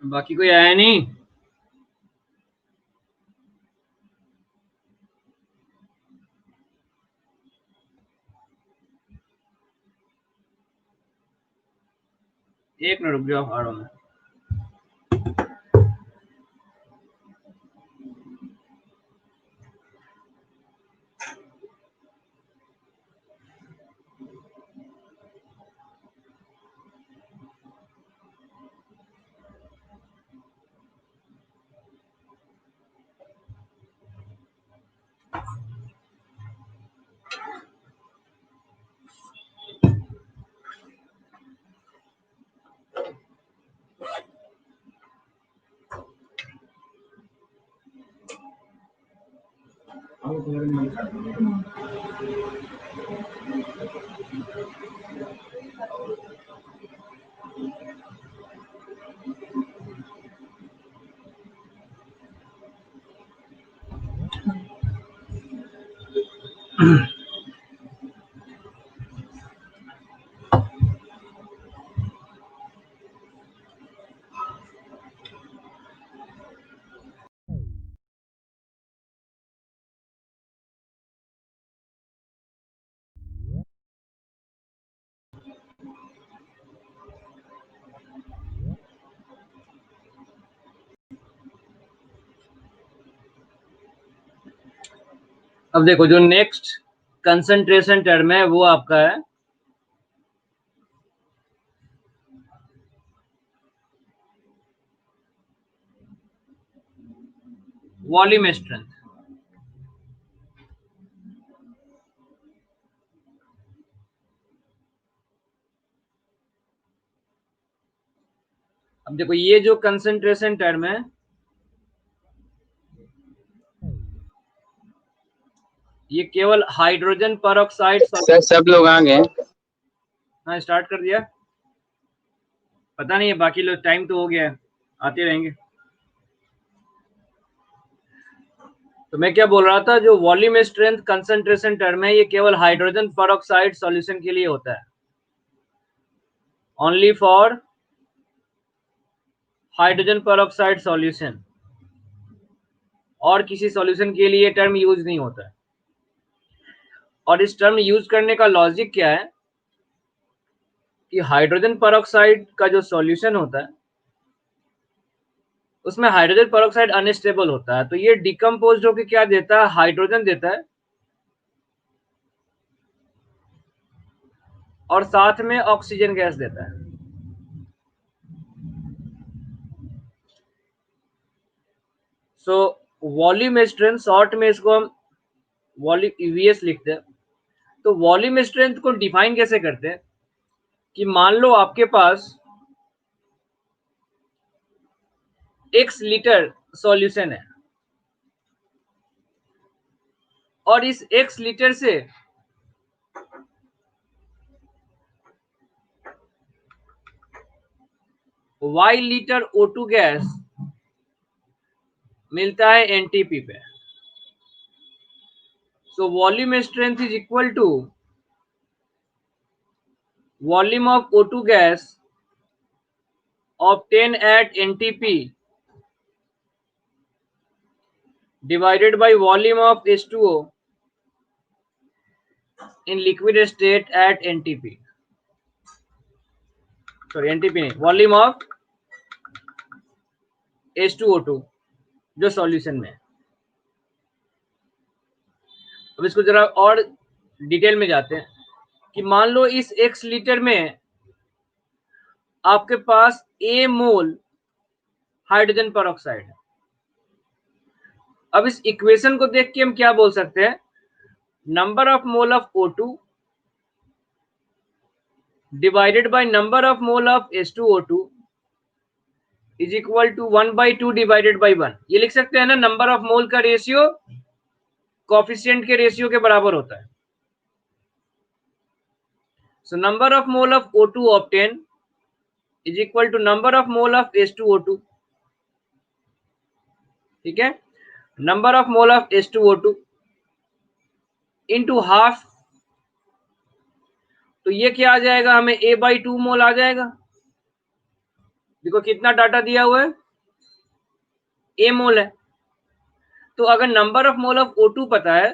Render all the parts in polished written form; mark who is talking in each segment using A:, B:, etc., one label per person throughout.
A: बाकी कोई आया नहीं? एक मिनट रुक जाओ, आ रहा हूं मैं। अब देखो, जो नेक्स्ट कंसंट्रेशन टर्म है वो आपका है वॉल्यूम स्ट्रेंथ। अब देखो, ये जो कंसंट्रेशन टर्म है ये केवल हाइड्रोजन परऑक्साइड।
B: सर सब लोग आ गए?
A: हाँ, स्टार्ट कर दिया। पता नहीं है, बाकी लोग, टाइम तो हो गया है, आते रहेंगे। तो मैं क्या बोल रहा था, जो वॉल्यूम स्ट्रेंथ कंसंट्रेशन टर्म है ये केवल हाइड्रोजन परऑक्साइड सॉल्यूशन के लिए होता है, only for hydrogen peroxide solution, और किसी सॉल्यूशन के लिए टर्म यूज नहीं होता है। और इस टर्म यूज करने का लॉजिक क्या है कि हाइड्रोजन परऑक्साइड का जो सॉल्यूशन होता है उसमें हाइड्रोजन परऑक्साइड अनस्टेबल होता है, तो ये डिकम्पोज होकर क्या देता है, हाइड्रोजन देता है और साथ में ऑक्सीजन गैस देता है। सो वॉल्यूम स्ट्रेंथ, शॉर्ट में इसको हम वॉल्यूम ईवीएस लिखते हैं। तो वॉल्यूम स्ट्रेंथ को डिफाइन कैसे करते हैं कि मान लो आपके पास x लीटर सॉल्यूशन है और इस x लीटर से y लीटर O2 गैस मिलता है एनटीपी पे। So volume strength is equal to volume of O2 gas obtained at NTP divided by volume of H2O in liquid state at NTP। Sorry NTP नहीं, volume of H2O2 जो solution में है। अब इसको जरा और डिटेल में जाते हैं कि मान लो इस x लीटर में आपके पास A मोल हाइड्रोजन पर ऑक्साइड है। अब इस इक्वेशन को देख के हम क्या बोल सकते हैं, number of mole of O2 divided by number of mole of H2O2 is equal to 1/2 divided by 1। ये लिख सकते हैं ना, नंबर ऑफ मोल का रेशियो कोफिशिएंट के रेशियो के बराबर होता है। So number of mole of O2 obtain is equal to number of mole of H2O2। ठीक है, number of mole of H2O2 into half, तो ये क्या आ जाएगा, हमें A/2 मोल आ जाएगा। देखो कितना डाटा दिया हुआ है, A मोल है। तो अगर number of mole of O2 पता है,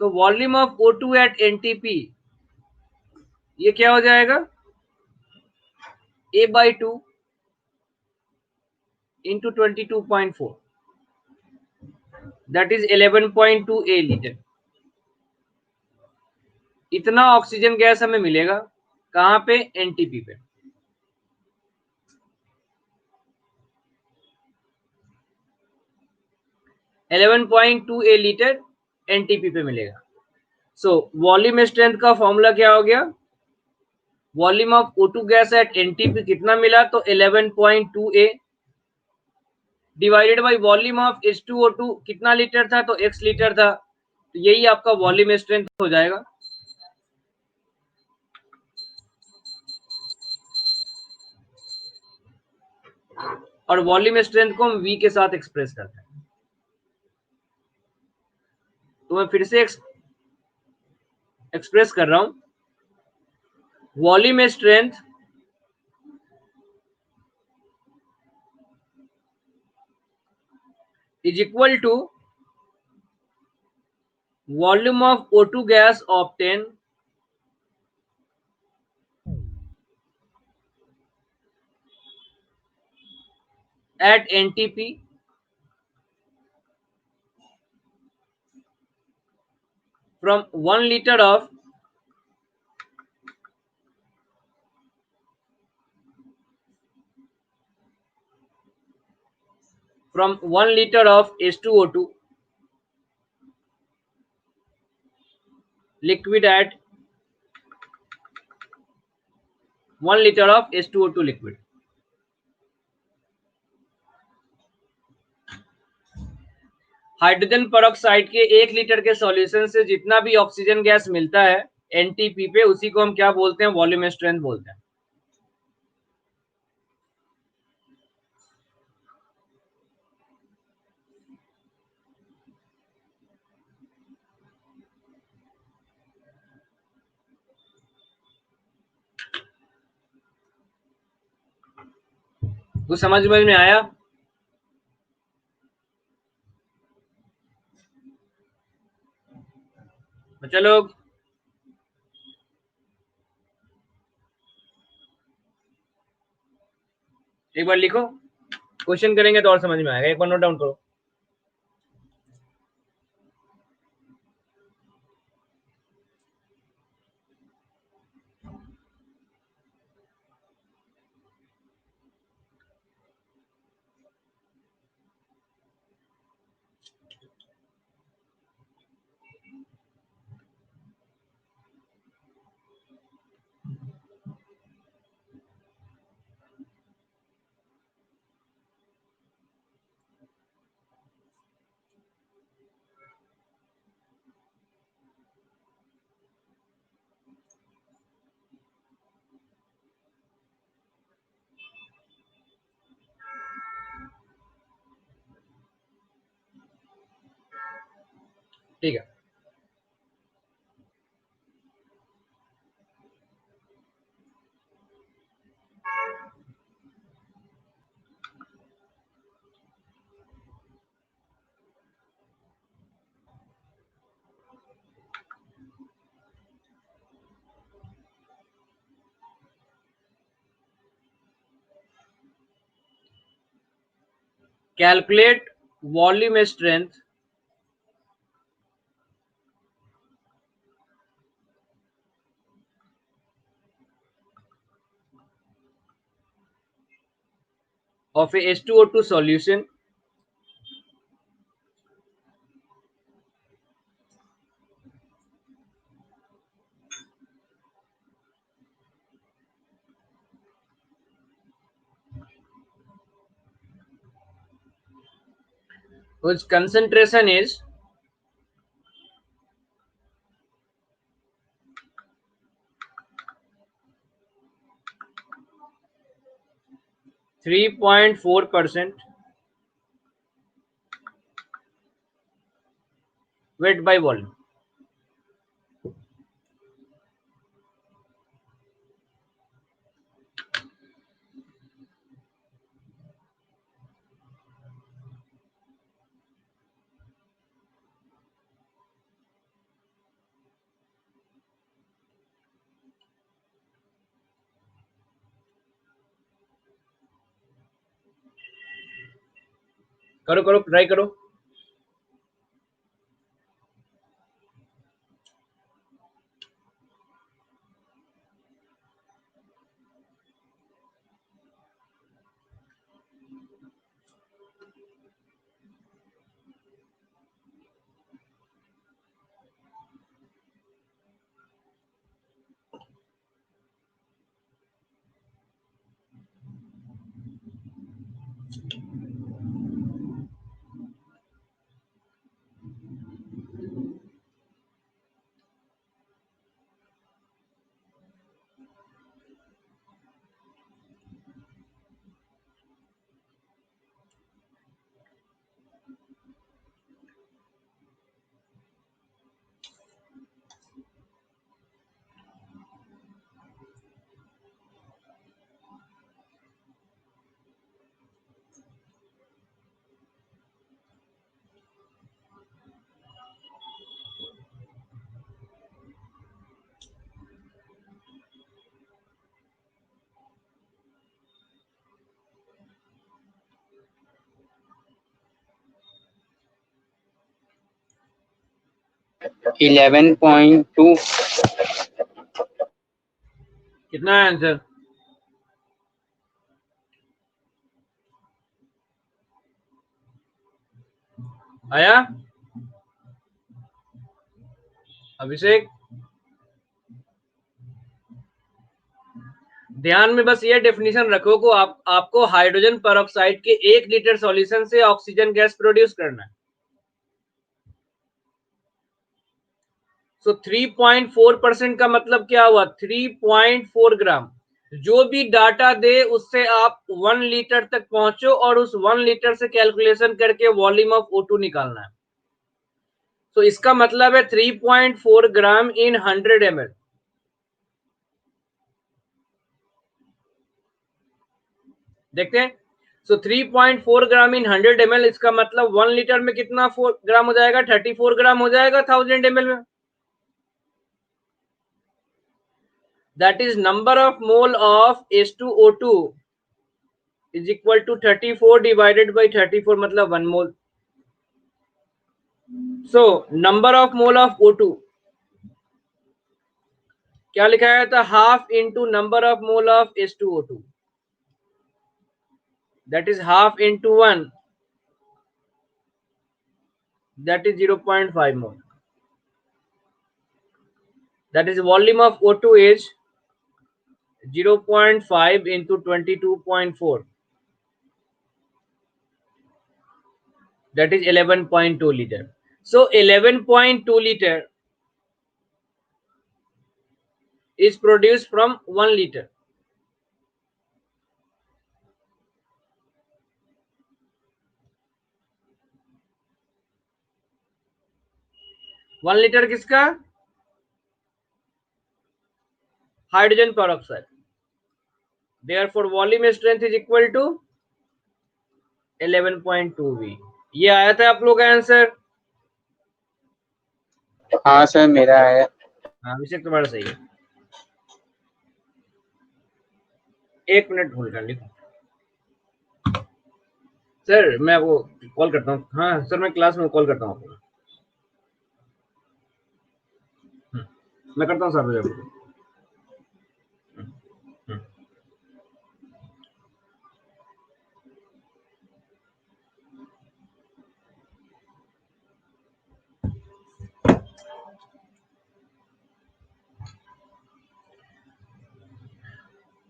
A: तो volume of O2 eight NTP ये क्या हो जाएगा, A/2 into 22.4, that is 11.2 A litre. इतना ऑक्सीजन गैस हमें मिलेगा कहां पे, एनटीपी पे। 11.2 A लीटर एनटीपी पे मिलेगा। सो वॉल्यूम स्ट्रेंथ का फॉर्मूला क्या हो गया, volume of O2 gas at NTP कितना मिला, तो 11.2 A divided by volume of H2O2 कितना लीटर था, तो x लीटर था। तो यही आपका वॉल्यूम स्ट्रेंथ हो जाएगा। और वॉल्यूम स्ट्रेंथ को हम V के साथ एक्सप्रेस करते हैं। तो मैं फिर से एक्सप्रेस कर रहा हूं, volume strength is equal to volume of O2 gas obtained at NTP from 1 liter of H2O2 liquid at 1 liter of H2O2 liquid। Hydrogen peroxide के 1 लीटर के सॉल्यूशन से जितना भी ऑक्सीजन गैस मिलता है एनटीपी पे, उसी को हम क्या बोलते हैं, वॉल्यूम स्ट्रेंथ बोलते हैं। कुछ समझ में आया? बच्चा लोग एक बार लिखो, क्वेश्चन करेंगे तो और समझ में आएगा। एक बार नोट डाउन करो। ठीक है, calculate volume strength of a H2O2 solution whose concentration is 3.4% weight by volume. करो करो ट्राई करो.
B: $11.2.
A: कितना है आंसर? आया अभिषेक? ध्यान में बस ये डेफिनेशन रखो को आपको हाइड्रोजन पेरोक्साइड के 1 लीटर सॉल्यूशन से ऑक्सीजन गैस प्रोड्यूस करना है. सो 3.4% का मतलब क्या हुआ? 3.4 ग्राम. जो भी डाटा दे उससे आप 1 लीटर तक पहुंचो और उस 1 लीटर से कैलकुलेशन करके वॉल्यूम ऑफ O2 निकालना है. तो इसका मतलब है 3.4 ग्राम इन 100 ml. देखते हैं. सो 3.4 ग्राम इन 100 ml, इसका मतलब 1 लीटर में कितना 4 ग्राम हो जाएगा? 34 ग्राम हो जाएगा 1000 ml में. That is number of mole of H2O2 is equal to 34 divided by 34, मतलब 1 mole. So number of mole of O2 क्या लिखा गया था? Half into number of mole of H2O2, that is half into 1, that is 0.5 mole. That is volume of O2 is 0.5 into 22.4, that is 11.2 liter. So 11.2 liter is produced from 1 liter. One litre किसका? Hydrogen peroxide. Therefore volume strength is equal to 11.2 V. ये आया था आप लोग का answer?
B: हाँ sir मेरा है.
A: हाँ अभिषेक तुम्हारा सही है. 1 मिनट होल्ड कर लिखो. सर मैं वो कॉल करता हूँ। हाँ सर, मैं क्लास में कॉल करता हूँ आपको। मैं करता हूँ 7 बजे आपको। हम्म।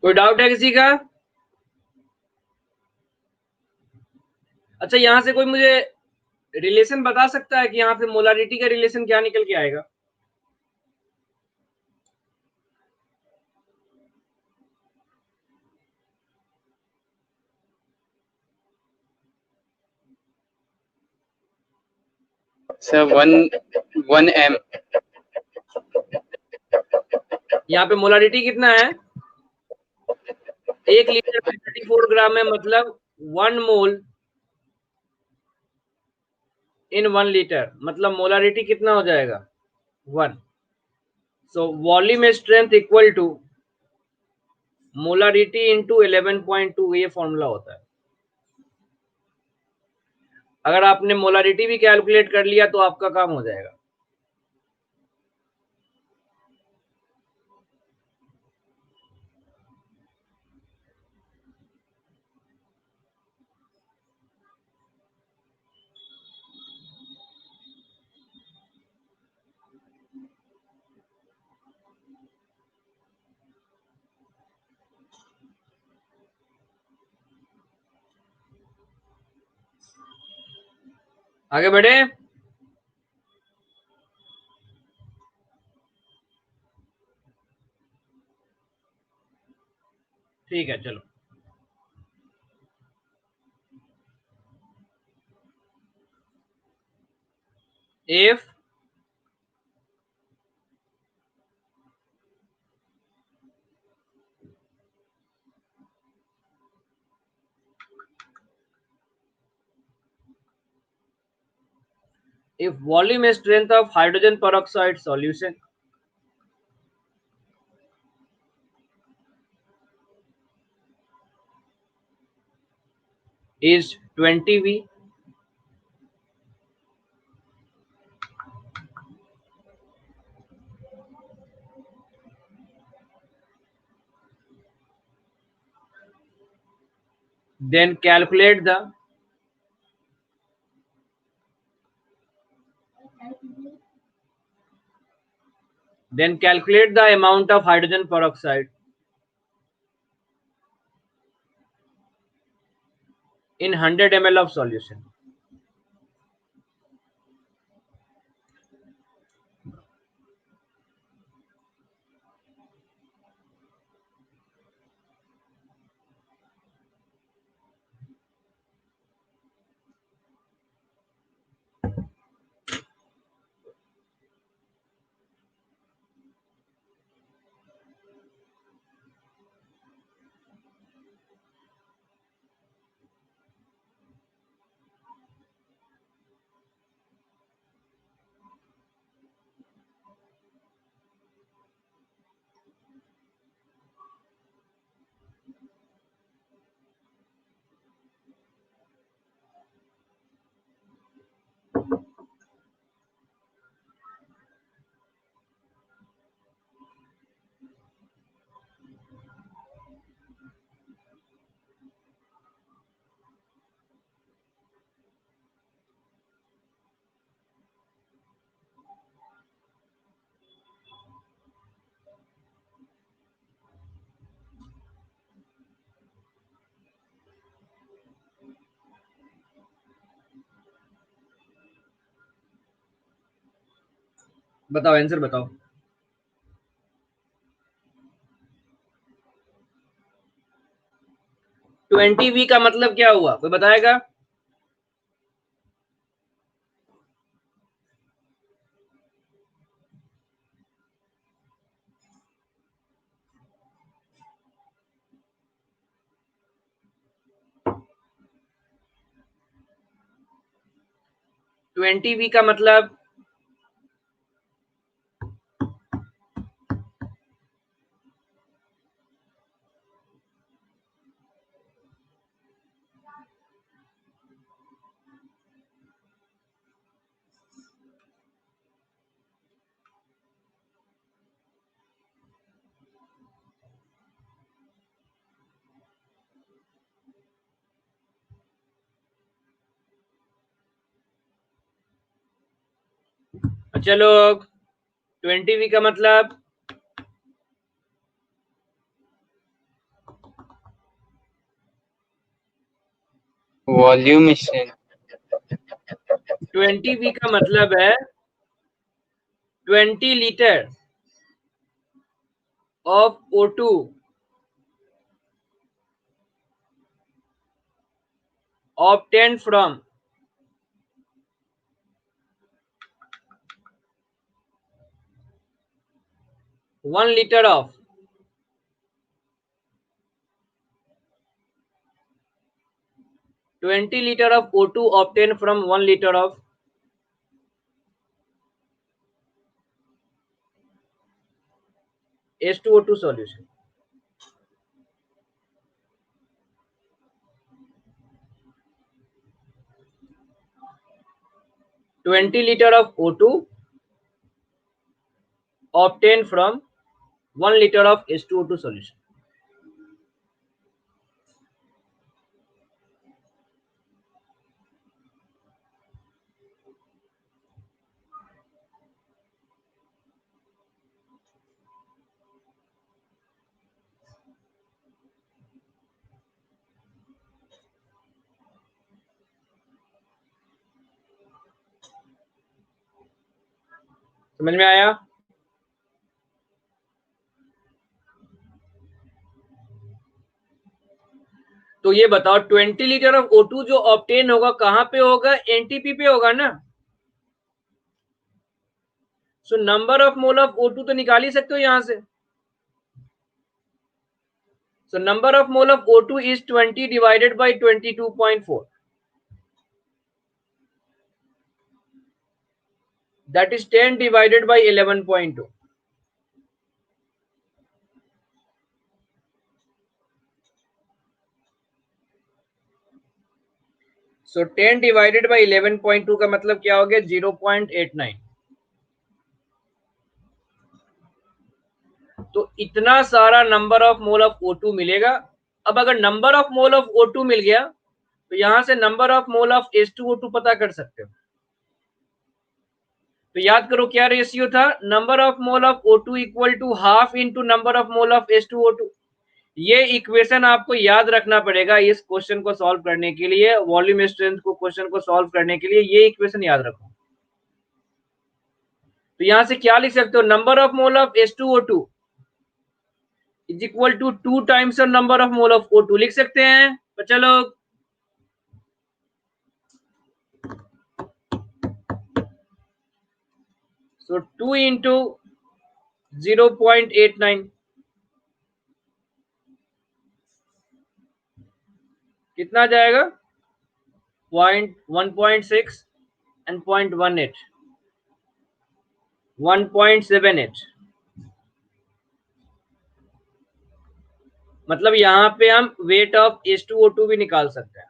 A: कोई डाउट है किसी का? अच्छा, यहाँ से कोई मुझे रिलेशन बता सकता है कि यहाँ पे मोलारिटी का रिलेशन क्या निकल के आएगा?
B: Sir 1 1 m।
A: यहाँ पे मोलारिटी कितना है? 1 लीटर में 34 ग्राम है, मतलब 1 मोल इन 1 लीटर, मतलब मोलारिटी कितना हो जाएगा? 1। So volume strength equal to molarity into 11.2, ये फॉर्मूला होता है। अगर आपने मोलारिटी भी कैलकुलेट कर लिया तो आपका काम हो जाएगा। आगे बढ़े। ठीक है, चलो। If volume strength of hydrogen peroxide solution is 20 V, then calculate the amount of hydrogen peroxide in 100 ml of solution. बताओ, आंसर बताओ। 20 V का मतलब क्या हुआ, कोई बताएगा? 20 V का मतलब बच्चे लोग 20V का मतलब
B: वॉल्यूम स्ट्रेंथ
A: 20V का मतलब है 20 litre of O2 obtained from 1 liter of 20 liter of O2 obtained from 1 liter of H2O2 solution. (20 liter of O2 obtained from 1 liter of H2O2 solution. समझ में आया? तो ये बताओ 20 लीटर ऑफ O2 जो ऑब्टेन होगा कहां पे होगा? एनटीपी पे होगा ना. सो number of mole of O2 तो निकाल ही सकते हो यहां से. सो number of mole of O2 is 20 divided by 22.4. That is 10 divided by 11.2. So 10 divided by 11.2 का मतलब क्या हो गया? 0.89. तो इतना सारा number of mole of O2 मिलेगा. अब अगर number of mole of O2 मिल गया तो यहां से number of mole of H2O2 पता कर सकते हो. तो याद करो क्या रेशियो था? Number of mole of O2 equal to half into number of mole of H2O2. ये इक्वेशन आपको याद रखना पड़ेगा इस क्वेश्चन को सॉल्व करने के लिए. वॉल्यूम स्ट्रेंथ को क्वेश्चन को सॉल्व करने के लिए ये इक्वेशन याद रखो. तो यहां से क्या लिख सकते हो? Number of mole of H2O2 is equal to 2 times number of mole of O2 लिख सकते हैं. तो चलो सो 2 इंटू 0.89 कितना जाएगा? 1.6 एंड 0.18 1.78. मतलब यहां पे हम वेट ऑफ H2O2 भी निकाल सकते हैं.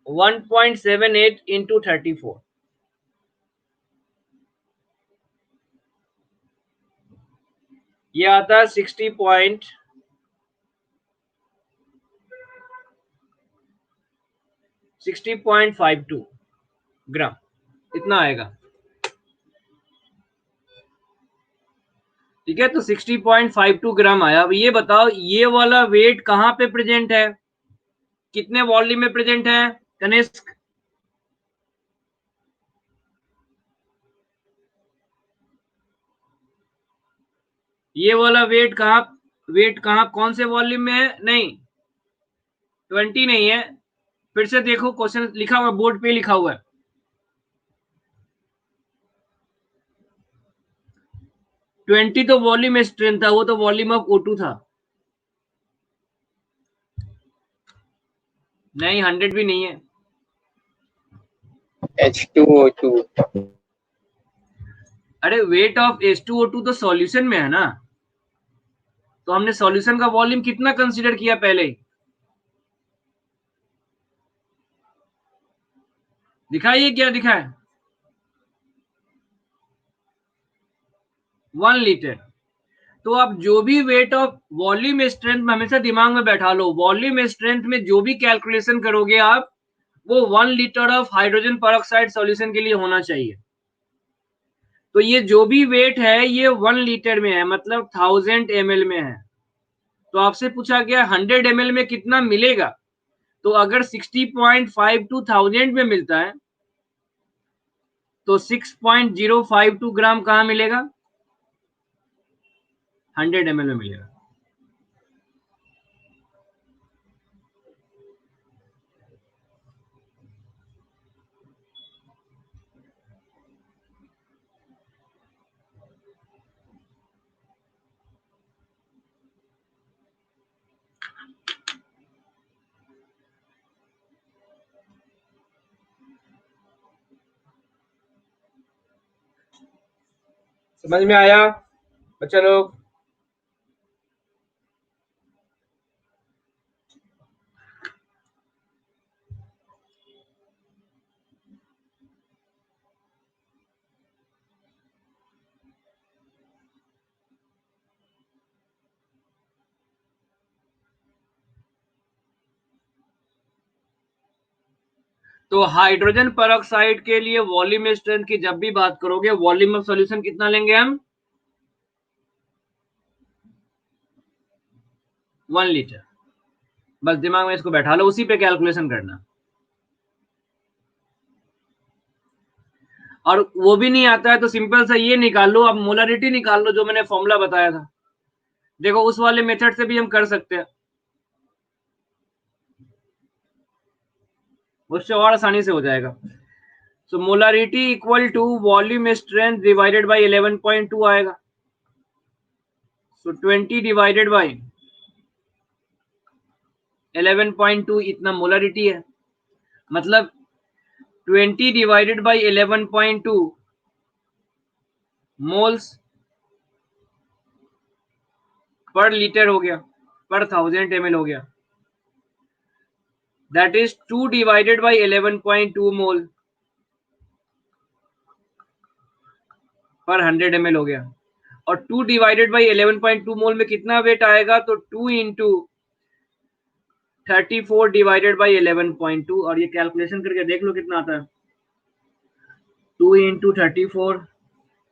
A: 1.78 इंटू 34 ये आता है 60.52 ग्राम. इतना आएगा. ठीक है. तो 60.52 ग्राम आया. अब ये बताओ ये वाला वेट कहां पे प्रेजेंट है? कितने वॉल्यूम में प्रेजेंट है कनिष्क? ये वाला वेट कहां कौन से वॉल्यूम में है? नहीं 20 नहीं है. फिर से देखो क्वेश्चन लिखा हुआ बोर्ड पे लिखा हुआ है. ट्वेंटी तो वॉल्यूम स्ट्रेंथ था. वो तो वॉल्यूम ऑफ O2 था. नहीं 100 भी नहीं है.
B: H2O2
A: अरे वेट ऑफ H2O2 तो सॉल्यूशन में है ना. तो हमने सॉल्यूशन का वॉल्यूम कितना कंसीडर किया पहले ही. दिखाइए क्या दिखा है? 1 लीटर. तो आप जो भी वेट ऑफ वॉल्यूम स्ट्रेंथ में हमेशा दिमाग में बैठा लो. वॉल्यूम स्ट्रेंथ में जो भी कैलकुलेशन करोगे आप वो 1 litre of hydrogen peroxide solution के लिए होना चाहिए. तो ये जो भी वेट है ये 1 लीटर में है, मतलब 1000 ml में है। तो आपसे पूछा गया 100 ml में कितना मिलेगा, तो अगर 60.52 1000 में मिलता है तो 6.052 ग्राम कहाँ मिलेगा, 100 ml में मिलेगा। समझ में आया बच्चा लोग? तो हाइड्रोजन पेरोक्साइड के लिए वॉल्यूम स्ट्रेंथ की जब भी बात करोगे, वॉल्यूम ऑफ सॉल्यूशन कितना लेंगे हम, 1 लीटर। बस दिमाग में इसको बैठा लो, उसी पे कैलकुलेशन करना। और वो भी नहीं आता है तो सिंपल सा ये निकाल लो, अब मोलरिटी निकाल लो, जो मैंने फॉर्मूला बताया था। देखो उस वाले मेथड से भी हम कर सकते हैं, उससे और आसानी से हो जाएगा। So molarity equal to volume strength divided by 11.2 आएगा। सो 20 डिवाइडेड बाय 11.2 इतना मोलरिटी है, मतलब 20 divided by 11.2 moles per litre हो गया, पर 1000 ml हो गया। दैट इज 2 डिवाइडेड बाय 11.2 मोल पर 100 ml हो गया। और 2 डिवाइडेड बाई 11.2 मोल में कितना वेट आएगा, तो 2 इंटू 34 डिवाइडेड बाई 11.2, और ये कैलकुलेशन करके देख लो कितना आता है। 2 इंटू 34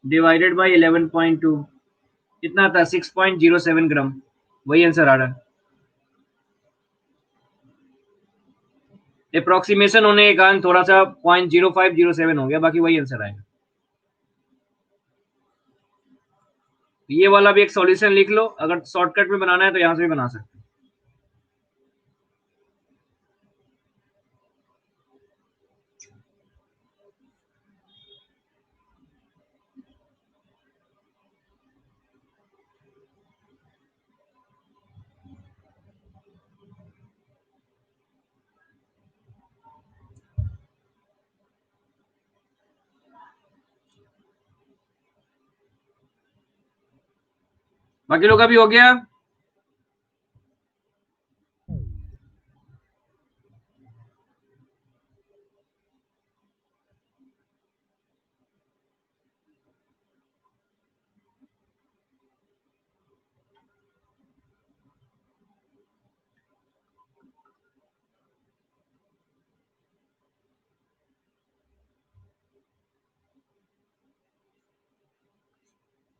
A: डिवाइडेड बाई 11.2 कितना आता है, 6.07 ग्राम। वही आंसर आ रहा है। अप्रोक्सीमेशन होने के कारण थोड़ा सा 0.0507 हो गया, बाकी वही आंसर आएगा। ये वाला भी एक सॉल्यूशन लिख लो, अगर शॉर्टकट में बनाना है तो यहां से भी बना सकते हैं। बाकी लोग का भी हो गया।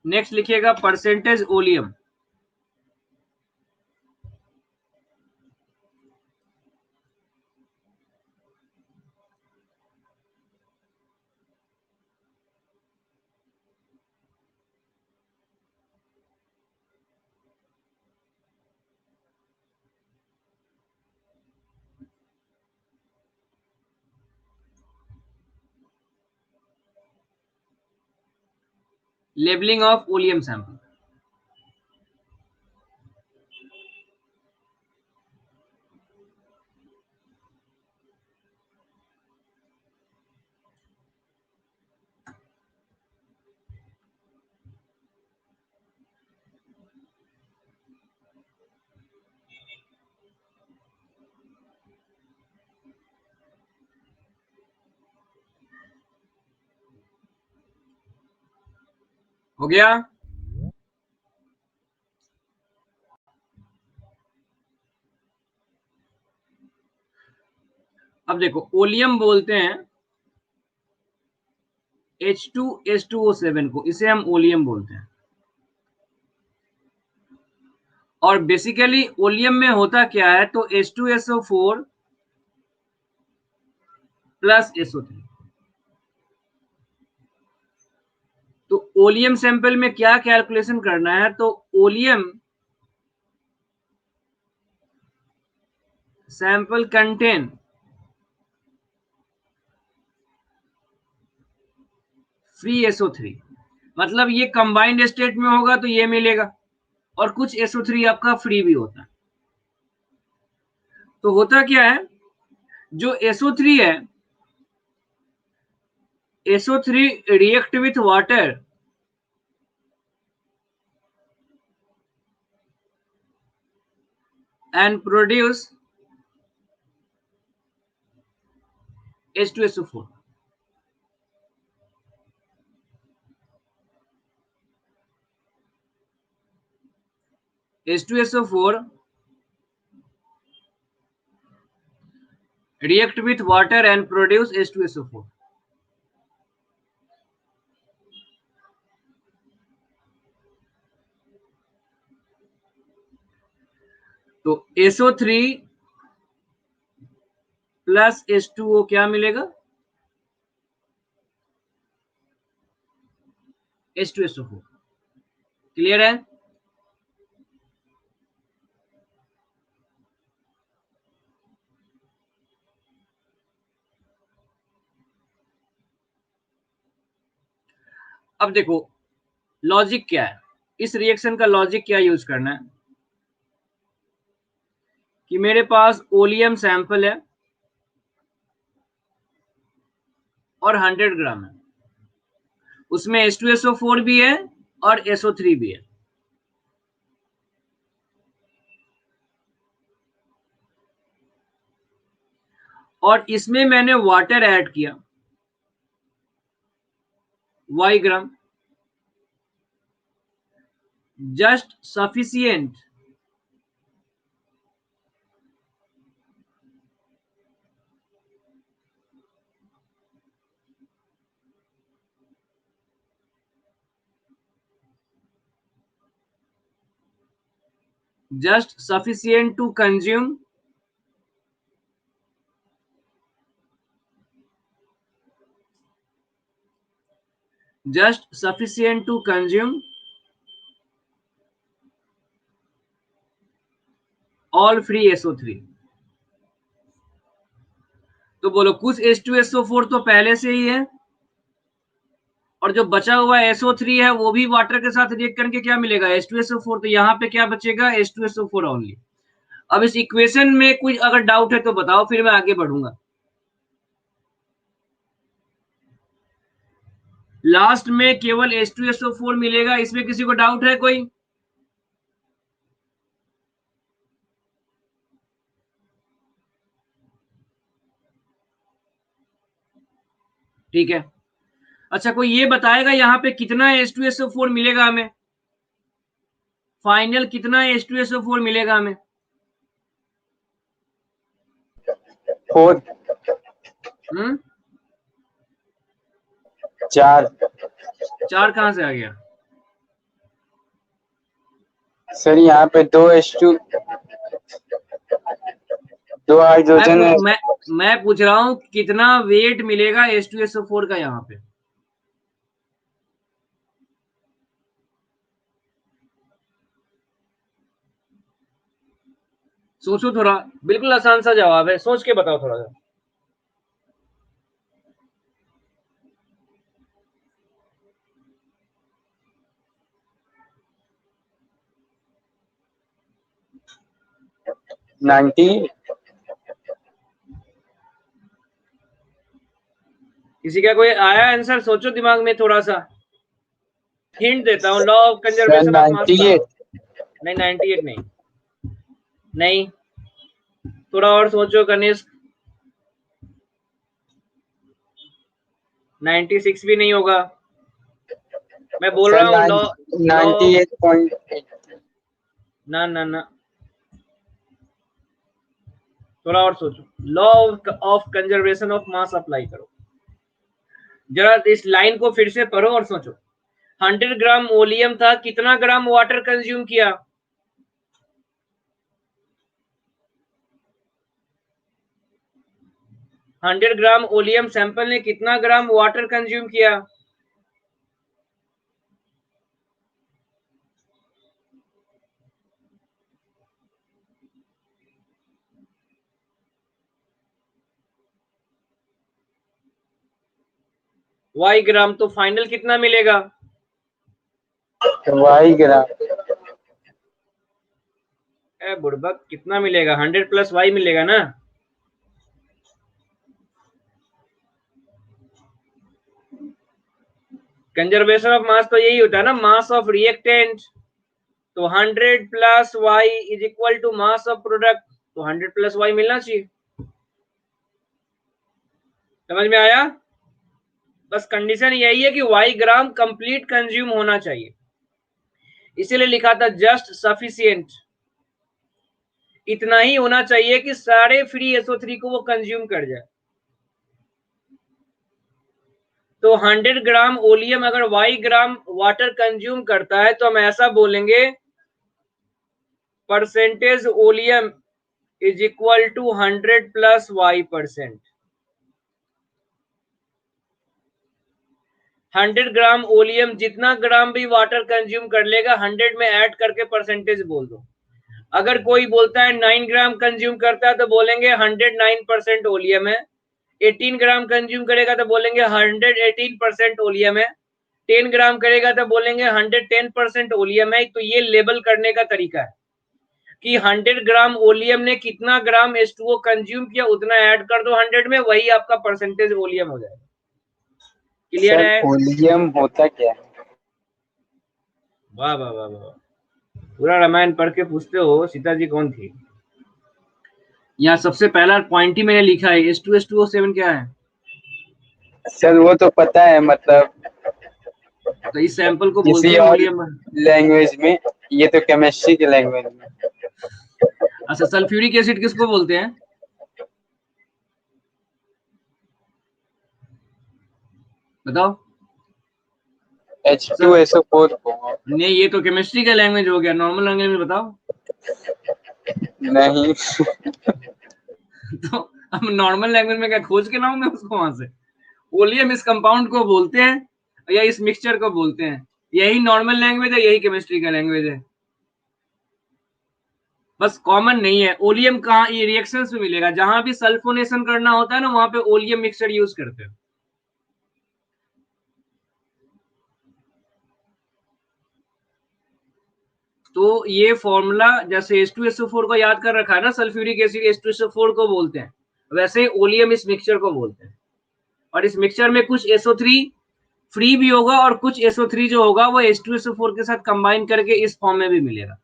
A: नेक्स्ट लिखिएगा percentage oleum. Labelling of oleum sample. हो गया। अब देखो ओलियम बोलते हैं H2H2O7 को, इसे हम ओलियम बोलते हैं। और बेसिकली ओलियम में होता क्या है, तो H2SO4 प्लस SO3। तो ओलियम सैंपल में क्या कैलकुलेशन करना है, तो oleum sample contain free SO3, मतलब ये कंबाइंड स्टेट में होगा तो ये मिलेगा, और कुछ SO3 आपका फ्री भी होता है। तो होता क्या है, जो SO3 है, SO3 react with water and produce H2SO4। H2SO4 react with water and produce H2SO4। तो SO3 प्लस H2O क्या मिलेगा, H2SO4। क्लियर है? अब देखो लॉजिक क्या है, इस रिएक्शन का लॉजिक क्या यूज करना है, कि मेरे पास ओलियम सैंपल है और 100 ग्राम है, उसमें H2SO4 भी है और SO3 भी है। और इसमें मैंने वाटर ऐड किया y ग्राम, just sufficient to consume all free SO3। तो बोलो कुछ H2SO4 तो पहले से ही है, और जो बचा हुआ SO3 है वो भी वाटर के साथ रिएक्ट करके क्या मिलेगा, H2SO4। तो यहाँ पे क्या बचेगा, H2SO4 ओनली। अब इस इक्वेशन में कोई अगर डाउट है तो बताओ, फिर मैं आगे बढ़ूंगा। लास्ट में केवल H2SO4 मिलेगा, इसमें किसी को डाउट है कोई? ठीक है। अच्छा कोई ये बताएगा यहाँ पे कितना H2SO4 मिलेगा हमें, फाइनल कितना H2SO4 मिलेगा हमें?
B: 4 4
A: 4 कहां से आ गया
B: सर, यहाँ पे 2H2 2 हाइड्रोजन है।
A: मैं पूछ रहा हूँ कितना वेट मिलेगा H2SO4 का यहाँ पे। सोचो थोड़ा, बिल्कुल आसान सा जवाब है, सोच के बताओ थोड़ा सा।
B: नाइन्टी।
A: किसी का कोई आया आंसर, सोचो दिमाग में थोड़ा सा। हिंट देता हूँ, law of
B: sir
A: conservation of mass का।
B: 98।
A: नहीं 98 नहीं, नहीं थोड़ा और सोचो कनिष्क। 96 भी नहीं होगा, मैं बोल
B: सर
A: रहा हूँ लॉ।
B: 98.8।
A: ना ना ना, थोड़ा और सोचो, law of conservation of mass apply करो। जरा इस लाइन को फिर से पढ़ो और सोचो। 100 ग्राम ओलियम था, कितना ग्राम वाटर कंज्यूम किया? हंड्रेड ग्राम ओलियम सैंपल ने कितना ग्राम वाटर कंज्यूम किया? वाई ग्राम। तो फाइनल कितना मिलेगा?
B: वाई ग्राम।
A: बुड़बक, कितना मिलेगा? 100 प्लस वाई मिलेगा ना। कंजर्वेशन ऑफ मास तो यही होता है ना, मास ऑफ रिएक्टेंट। तो 100 plus Y is equal to mass of product. तो 100 प्लस वाई मिलना चाहिए। समझ में आया? बस कंडीशन यही है कि वाई ग्राम कंप्लीट कंज्यूम होना चाहिए, इसीलिए लिखा था जस्ट सफिशियंट। इतना ही होना चाहिए कि सारे फ्री SO3 को वो कंज्यूम कर जाए। तो 100 ग्राम ओलियम अगर वाई ग्राम वाटर कंज्यूम करता है तो हम ऐसा बोलेंगे, percentage oleum is equal to 100 plus Y percent. 100 gram oleum जितना ग्राम भी वाटर कंज्यूम कर लेगा 100 में ऐड करके परसेंटेज बोल दो। अगर कोई बोलता है 9 ग्राम कंज्यूम करता है तो बोलेंगे 109% ओलियम है। 18 ग्राम कंज्यूम करेगा तो बोलेंगे 118% ओलियम है। 10 ग्राम करेगा तो बोलेंगे 110% ओलियम है। तो ये लेबल करने का तरीका है कि 100 ग्राम ओलियम ने कितना ग्राम H2O कंज्यूम किया, उतना ऐड कर दो 100 में, वही आपका परसेंटेज ओलियम हो जाएगा। क्लियर
B: सर
A: है?
B: ओलियम होता क्या है?
A: वाह वाह वाह वाह, पूरा रामायण पढ़ के पूछते हो सीता जी कौन थी। यहाँ सबसे पहला पॉइंट ही मैंने लिखा है, H2SO7 क्या है?
B: सर वो तो पता है, मतलब
A: तो इस सैंपल को बोलते
B: किसी
A: हैं
B: और
A: ओलियम।
B: लैंग्वेज में, ये तो केमिस्ट्री की लैंग्वेज में।
A: अच्छा, सल्फ्यूरिक एसिड किसको बोलते हैं? बताओ। सर
B: H2SO4 को।
A: नहीं, ये तो केमिस्ट्री का लैंग्वेज हो गया, नॉर्मल लैंग्वेज में बताओ।
B: नहीं।
A: तो अब नॉर्मल लैंग्वेज में क्या खोज के लाऊं मैं उसको वहां से? ओलियम इस कंपाउंड को बोलते हैं या इस मिक्सचर को बोलते हैं, यही नॉर्मल लैंग्वेज है, यही केमिस्ट्री का लैंग्वेज है। बस कॉमन नहीं है। ओलियम कहाँ ये रिएक्शंस में मिलेगा, जहां भी सल्फोनेशन करना होता है ना, वहां पे ओलियम मिक्सचर यूज करते हैं। तो ये फॉर्मूला जैसे H2SO4 को याद कर रखा है ना, सल्फ्यूरिक एसिड H2SO4 को बोलते हैं, वैसे ओलियम इस मिक्सचर को बोलते हैं। और इस मिक्सचर में कुछ SO3 फ्री भी होगा और कुछ SO3 जो होगा वो H2SO4 के साथ कंबाइन करके इस फॉर्म में भी मिलेगा।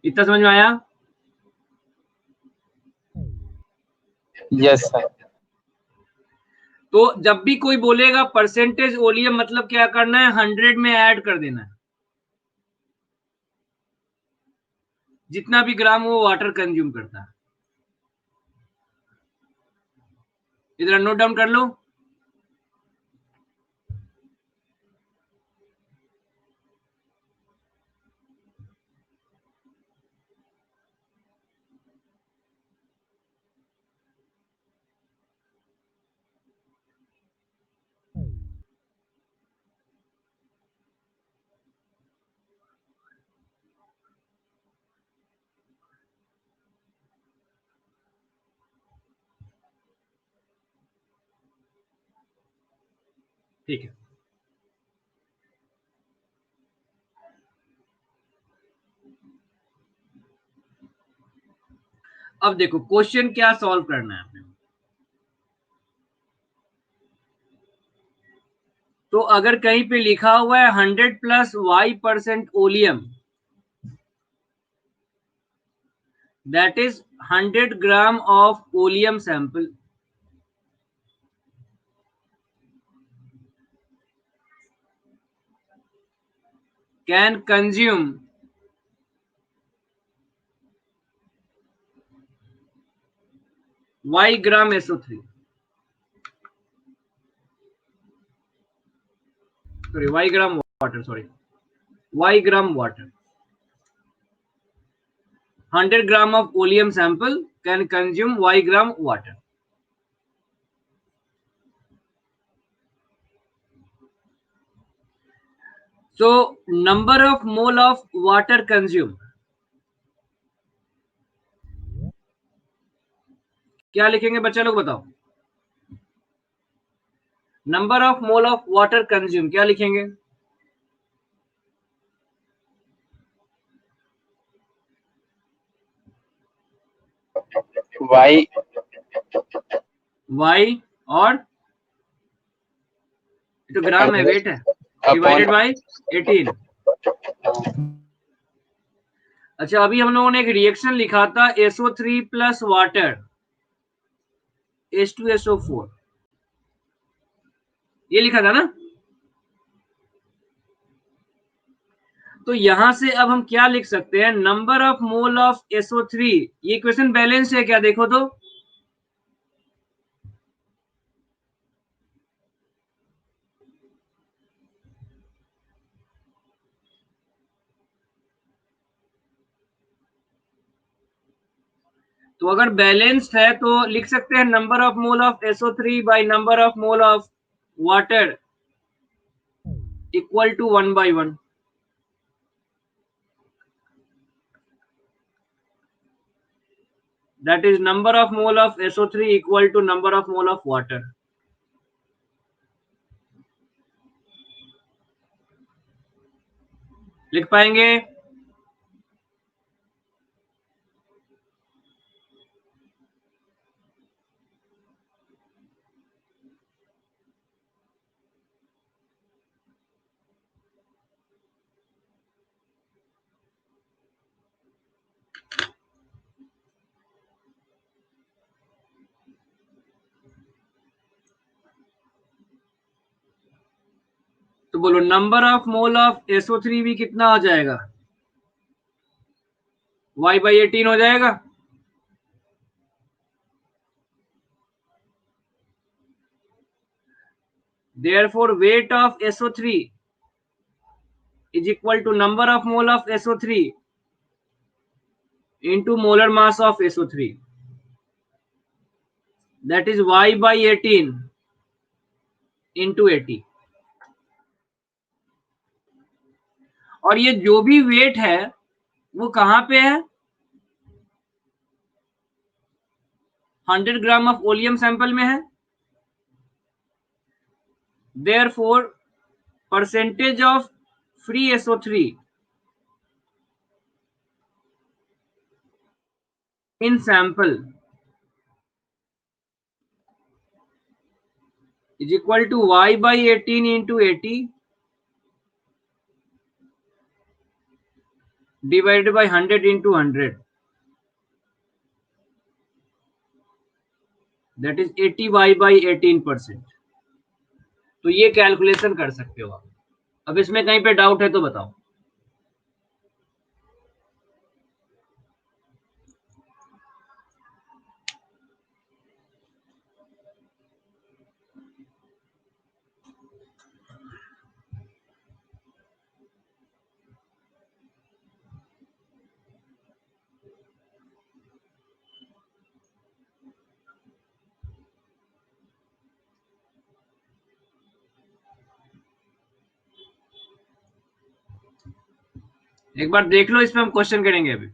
A: इतना समझ में आया?
B: Yes sir.
A: तो जब भी कोई बोलेगा परसेंटेज ओलियम, मतलब क्या करना है, 100 में ऐड कर देना है जितना भी ग्राम वो वाटर कंज्यूम करता है। इधर नोट डाउन कर लो। ठीक है, अब देखो क्वेश्चन क्या सॉल्व करना है आपने। तो अगर कहीं पे लिखा हुआ है 100 plus Y% oleum, that is 100 gram of oleum sample can consume Y gram SO3। sorry, y gram water, sorry, y gram water. 100 gram of oleum sample can consume y gram water. So number of mole of water consumed. क्या लिखेंगे बच्चा लोग बताओ? Number of mole of water consume क्या लिखेंगे?
B: y
A: y और तो ग्राम है, वेट है,
B: अपॉन
A: डिवाइडेड बाय 18। अच्छा, अभी हम लोगों ने एक रिएक्शन लिखा था SO3 प्लस वाटर H2SO4, ये लिखा था ना? तो यहां से अब हम क्या लिख सकते हैं? Number of mole of SO3। ये क्वेश्चन बैलेंस्ड है क्या, देखो तो अगर बैलेंस्ड है तो लिख सकते हैं number of mole of SO3 by number of mole of water equal to 1/1। That is number of mole of SO3 equal to number of mole of water. लिख पाएंगे? तो बोलो number of mole of SO3 भी कितना आ जाएगा? y/18 हो जाएगा। Therefore weight of SO3 is equal to number of mole of SO3 into molar mass of SO3, that is y/18 into 80। और ये जो भी वेट है वो कहां पे है? 100 ग्राम ऑफ ओलियम सैंपल में है। Therefore percentage of free SO3 in sample is equal to y/18 into 80 divided by 100 into 100, that is 80y/18%। तो ये कैलकुलेशन कर सकते हो आप। अब इसमें कहीं पे डाउट है तो बताओ। एक बार देख लो, इसमें हम क्वेश्चन करेंगे अभी।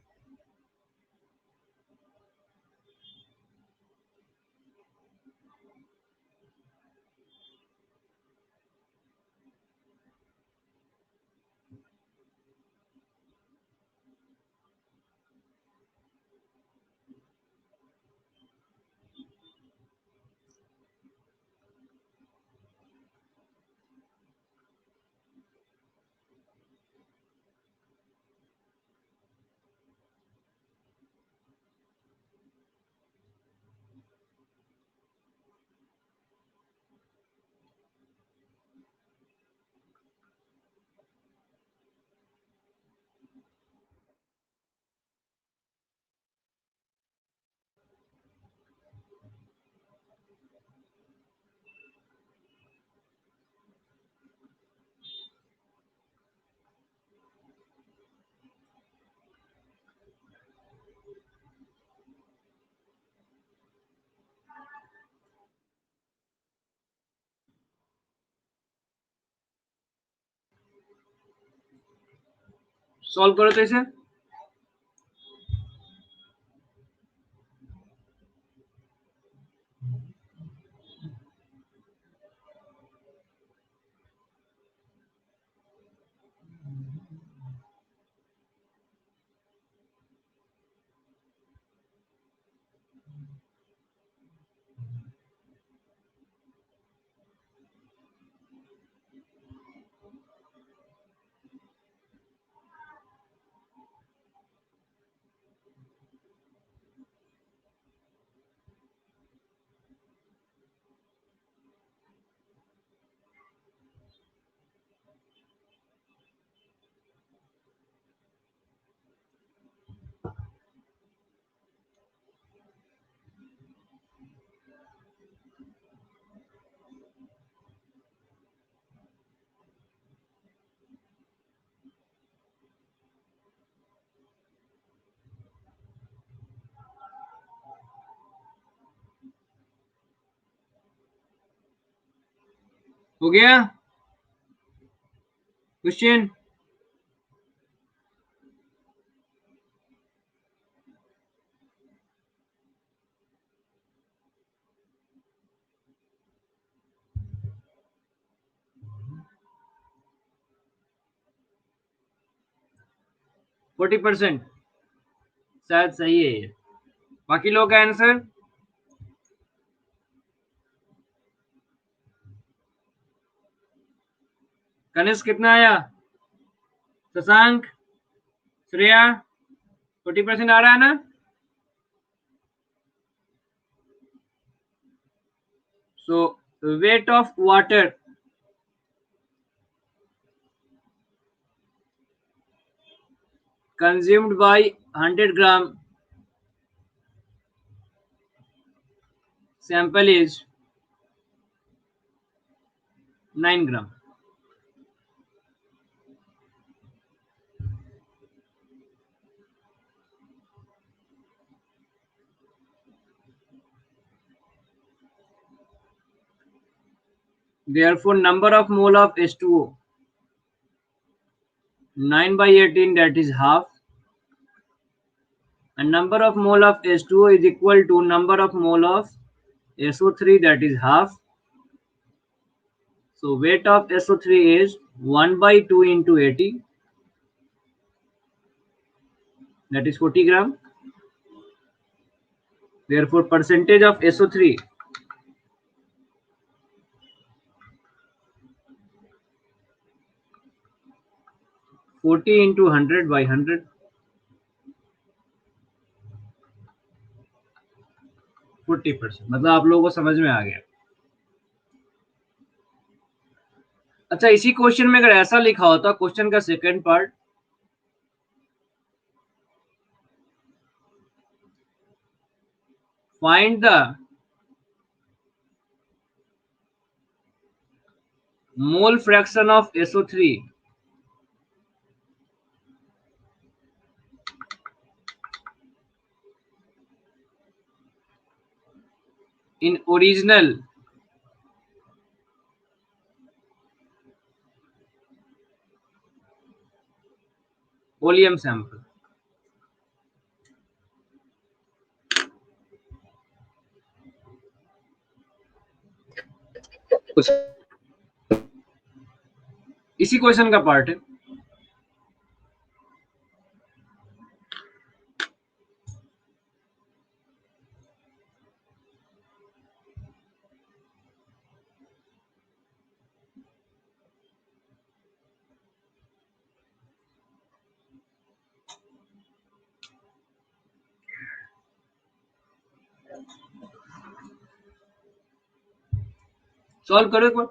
A: सॉल्व करो तो इसे। हो गया क्वेश्चन? फोर्टी परसेंट शायद सही है ये। बाकी लोग का आंसर? कनिष्क कितना आया? शशांक, श्रेया, 40% आ रहा है ना? So weight of water consumed by 100 gram sample is 9 gram. Therefore, number of mole of H2O 9 by 18, that is half, and number of mole of H2O is equal to number of mole of SO3, that is half. So weight of SO3 is 1 by 2 into 80, that is 40 gram. Therefore, percentage of SO3 40 into 100 by 100, 40%। मतलब आप लोगों को समझ में आ गया। अच्छा, इसी question में अगर ऐसा लिखा होता क्वेश्चन का second part, find the mole fraction of SO3 in original oleum sample। इसी क्वेश्चन का पार्ट है। सॉल्व करो एक बार।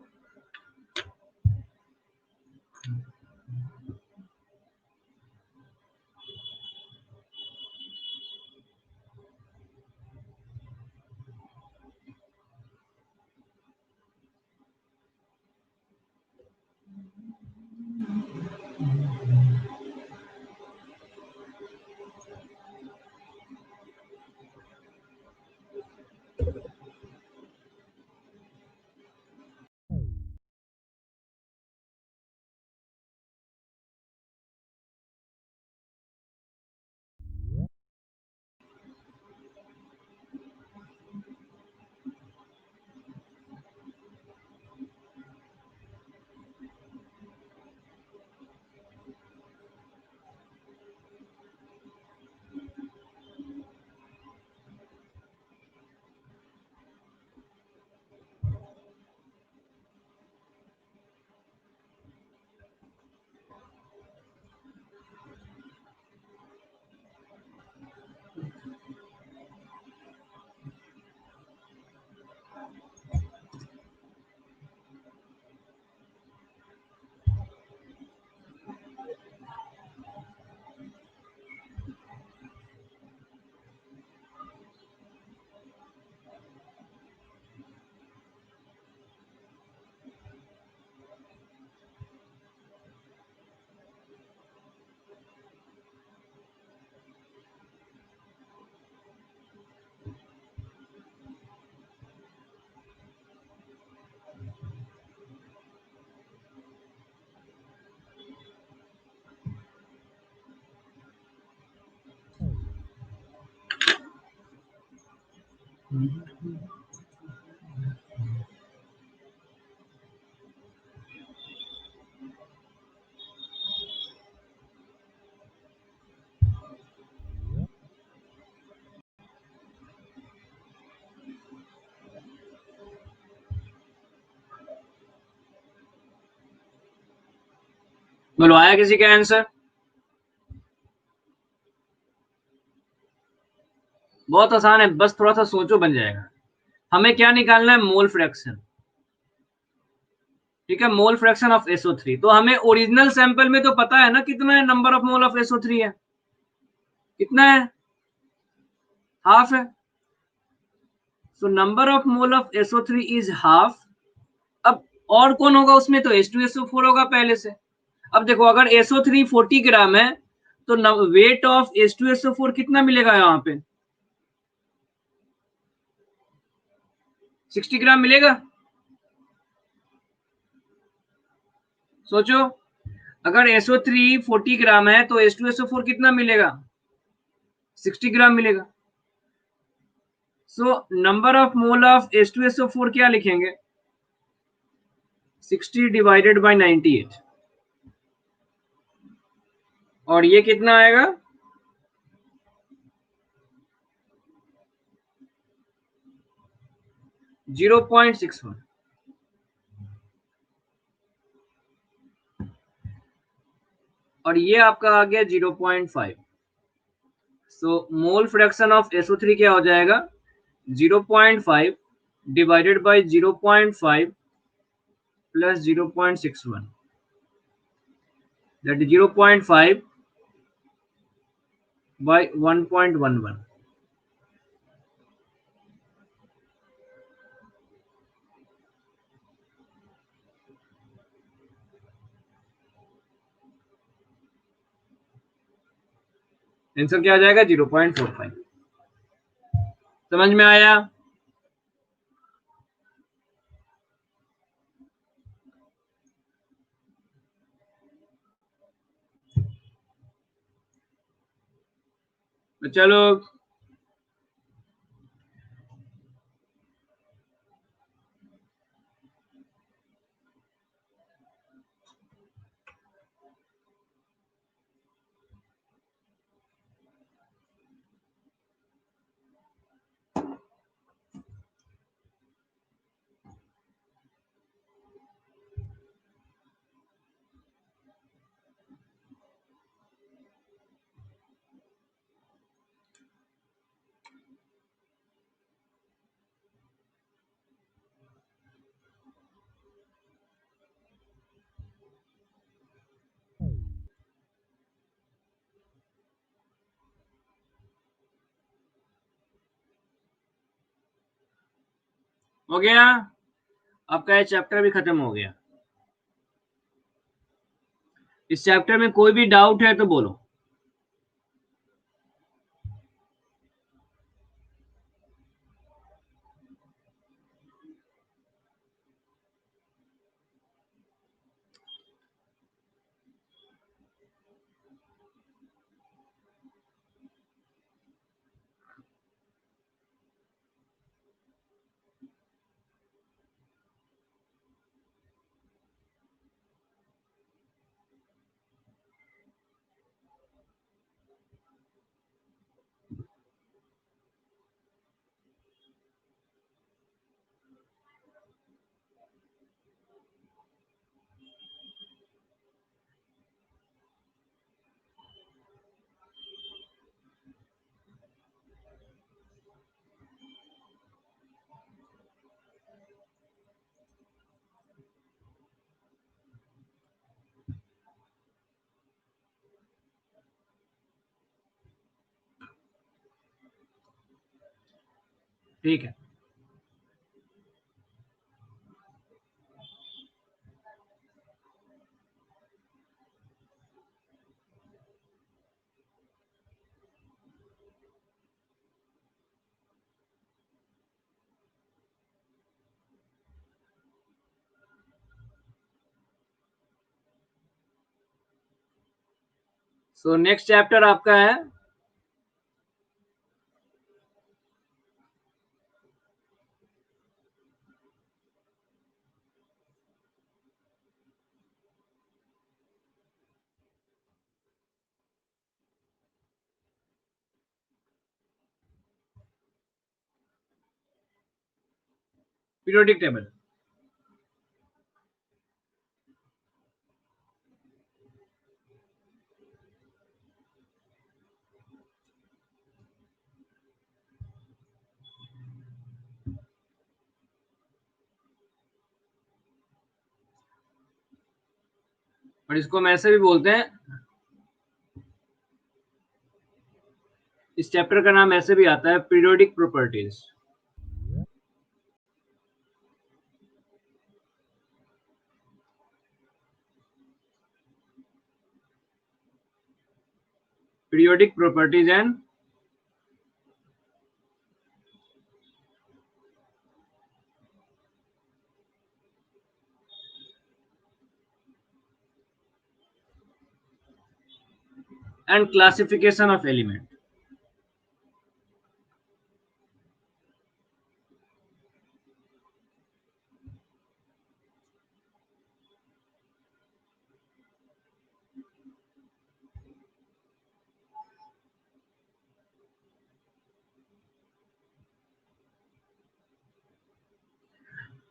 A: बोलो, आया किसी का आंसर? बहुत आसान है, बस थोड़ा सा सोचो बन जाएगा। हमें क्या निकालना है? Mole fraction. ठीक है, मोल फ्रैक्शन ऑफ SO3। तो हमें ओरिजिनल सैंपल में तो पता है ना कितना है number of mole of SO3 है, कितना है? हाफ है। So number of mole of SO3 is half. अब और कौन होगा उसमें? तो H2SO4 होगा पहले से। अब देखो, अगर SO3 40 ग्राम है तो वेट ऑफ H2SO4 कितना मिलेगा यहाँ पे? 60 ग्राम मिलेगा। सोचो, अगर SO3 40 ग्राम है तो H2SO4 कितना मिलेगा? 60 ग्राम मिलेगा। सो number of mole of H2SO4 क्या लिखेंगे? 60 डिवाइडेड बाय 98। और ये कितना आएगा? 0.61। और ये आपका आ गया 0.5। सो मोल फ्रैक्शन ऑफ SO3 क्या हो जाएगा? 0.5 divided by 0.5 plus 0.61, that is 0.5 by 1.11। Answer क्या आ जाएगा? 0.45। समझ में आया? तो चलो, हो गया, आपका ये चैप्टर भी खत्म हो गया। इस चैप्टर में कोई भी डाउट है तो बोलो। ठीक है, सो नेक्स्ट चैप्टर आपका है पीरियोडिक टेबल। और इसको हम ऐसे भी बोलते हैं, इस चैप्टर का नाम ऐसे भी आता है, periodic properties. Periodic properties and classification of element.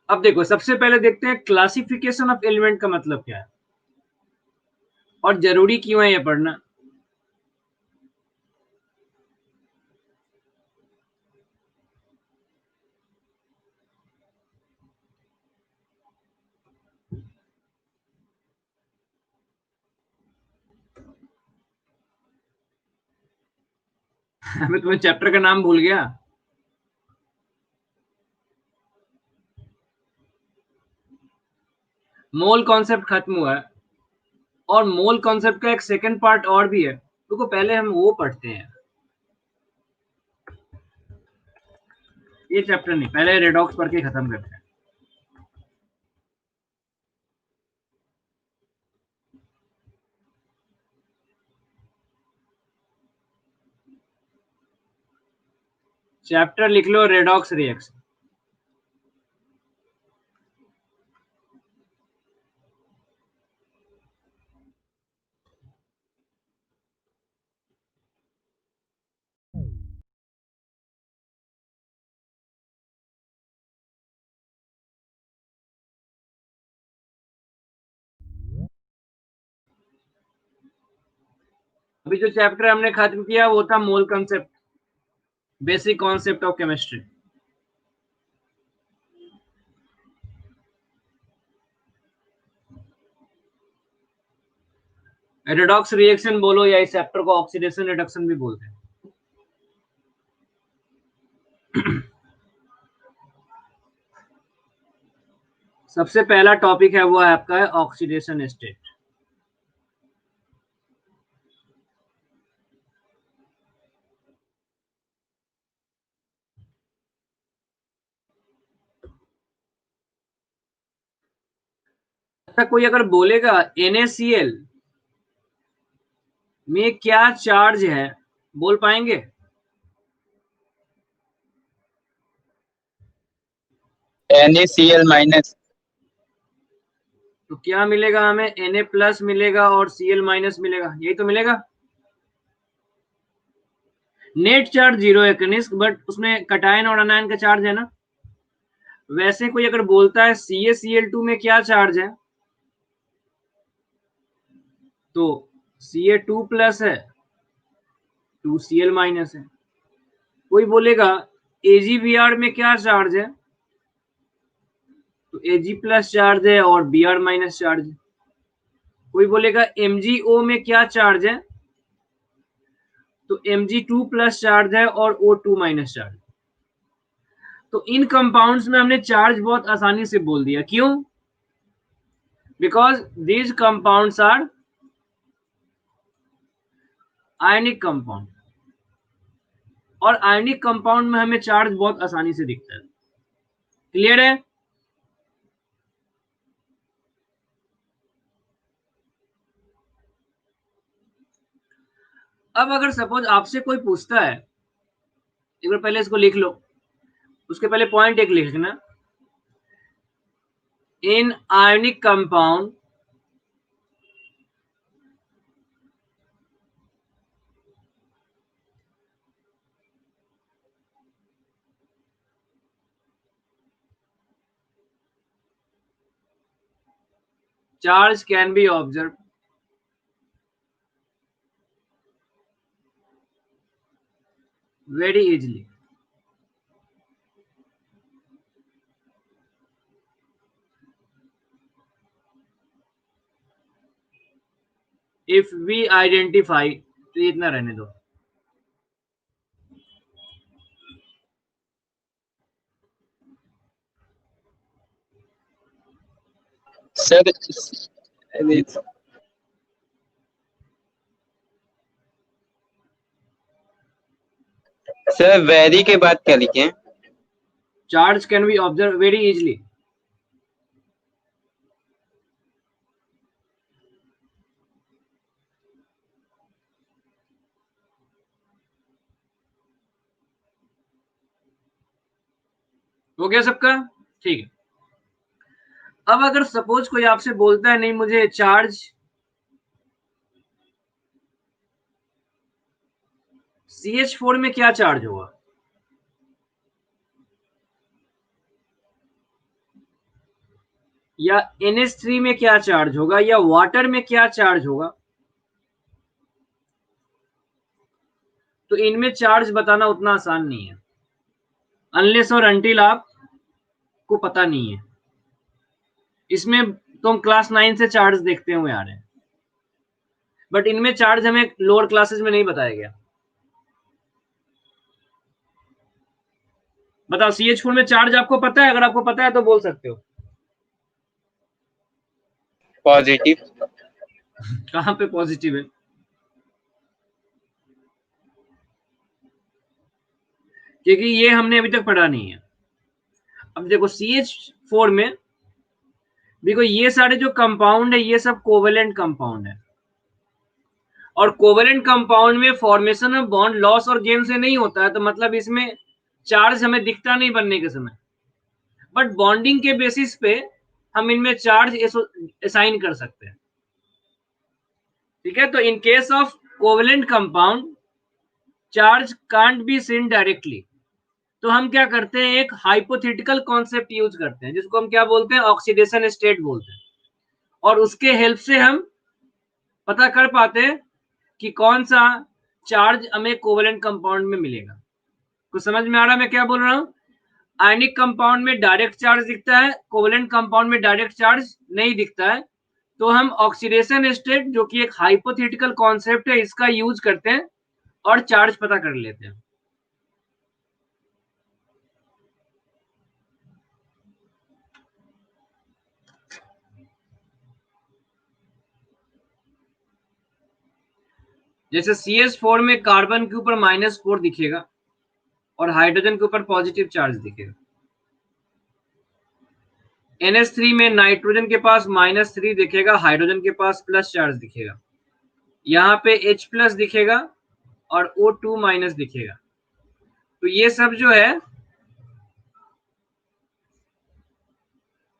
A: अब देखो, सबसे पहले देखते हैं क्लासिफिकेशन ऑफ एलिमेंट का मतलब क्या है और जरूरी क्यों है ये पढ़ना। मैं तुम्हें चैप्टर का नाम भूल गया। मोल कॉन्सेप्ट खत्म हुआ है, और मोल कॉन्सेप्ट का एक सेकंड पार्ट और भी है, तो पहले हम वो पढ़ते हैं। ये चैप्टर नहीं, पहले रेडॉक्स पढ़ के खत्म करते हैं। चैप्टर लिख लो, रेडॉक्स रिएक्शन। अभी जो चैप्टर हमने खत्म किया वो था mole concept, basic concept of chemistry. Redox reaction बोलो, या इस चैप्टर को ऑक्सीडेशन रिडक्शन भी बोलते हैं। सबसे पहला टॉपिक है वो है आपका ऑक्सीडेशन स्टेट। अच्छा, कोई अगर बोलेगा NaCl में क्या चार्ज है, बोल पाएंगे?
B: NaCl-।
A: तो क्या मिलेगा हमें? Na+ मिलेगा और Cl- मिलेगा, यही तो मिलेगा। नेट चार्ज 0 है कनिष्क, बट उसमें कटायन और अनायन का चार्ज है ना। वैसे कोई अगर बोलता है CaCl2 में क्या चार्ज है, तो Ca2+ है, 2Cl- है। कोई बोलेगा AgBr में क्या चार्ज है, तो Ag+ चार्ज है और Br- चार्ज है। कोई बोलेगा MgO में क्या चार्ज है, तो Mg2+ चार्ज है और O2- चार्ज। तो इन कंपाउंड्स में हमने चार्ज बहुत आसानी से बोल दिया। क्यों? Because these compounds are ionic compound, और आयनिक कंपाउंड में हमें चार्ज बहुत आसानी से दिखता है। क्लियर है? अब अगर सपोज आपसे कोई पूछता है, एक बार पहले इसको लिख लो, उसके पहले पॉइंट एक लिखना, in ionic compound charge can be observe very easily. If we identify, तो ये इतना रहने दो.
B: सर सर वेरी के बाद क्या लिखें?
A: Charge can be observe very easily. हो गया सबका? ठीक है. अब अगर सपोज कोई आपसे बोलता है नहीं मुझे चार्ज CH4 में क्या चार्ज होगा, या NH3 में क्या चार्ज होगा, या वाटर में क्या चार्ज होगा, तो इनमें चार्ज बताना उतना आसान नहीं है अनलेस और अनटिल आपको पता नहीं है. इसमें तो हम क्लास 9 से चार्ज देखते हुए आ रहे हैं, बट इनमें चार्ज हमें लोअर क्लासेस में नहीं बताया गया. बताओ CH4 में चार्ज आपको पता है? अगर आपको पता है तो बोल सकते हो.
B: पॉजिटिव.
A: कहाँ पे पॉजिटिव है? क्योंकि ये हमने अभी तक पढ़ा नहीं है. अब देखो CH4 में देखो ये सारे जो कंपाउंड है ये सब कोवेलेंट कंपाउंड है, और कोवेलेंट कंपाउंड में फॉर्मेशन ऑफ बॉन्ड लॉस और गेन से नहीं होता है, तो मतलब इसमें चार्ज हमें दिखता नहीं बनने के समय, बट बॉन्डिंग के बेसिस पे हम इनमें चार्ज असाइन कर सकते हैं. ठीक है, तो in case of covalent compound charge can't be seen directly, तो हम क्या करते हैं, एक हाइपोथेटिकल कॉन्सेप्ट यूज करते हैं जिसको हम क्या बोलते हैं, ऑक्सीडेशन स्टेट बोलते हैं, और उसके हेल्प से हम पता कर पाते हैं कि कौन सा चार्ज हमें कोवेलेंट कंपाउंड में मिलेगा. कुछ समझ में आ रहा है मैं क्या बोल रहा हूं? आयनिक कंपाउंड में डायरेक्ट चार्ज दिखता है, कोवेलेंट कंपाउंड में डायरेक्ट चार्ज नहीं दिखता है, तो हम ऑक्सीडेशन स्टेट जो कि एक हाइपोथेटिकल कॉन्सेप्ट है इसका यूज करते हैं और चार्ज पता कर लेते हैं. जैसे CH4 में कार्बन के ऊपर -4 दिखेगा और हाइड्रोजन के ऊपर पॉजिटिव चार्ज दिखेगा. NH3 में नाइट्रोजन के पास -3 दिखेगा, हाइड्रोजन के पास प्लस चार्ज दिखेगा. यहाँ पे H+ दिखेगा और O2- दिखेगा. तो ये सब जो है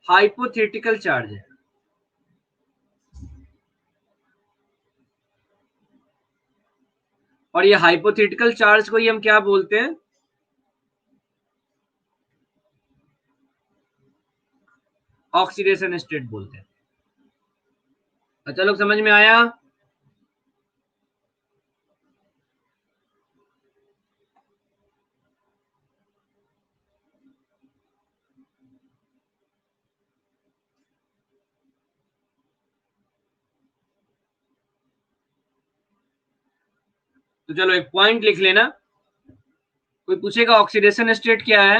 A: हाइपोथेटिकल चार्ज है. और ये हाइपोथेटिकल चार्ज को ही हम क्या बोलते हैं, ऑक्सीडेशन स्टेट बोलते हैं. अच्छा लोग समझ में आया? तो चलो एक पॉइंट लिख लेना. कोई पूछेगा ऑक्सीडेशन स्टेट क्या है,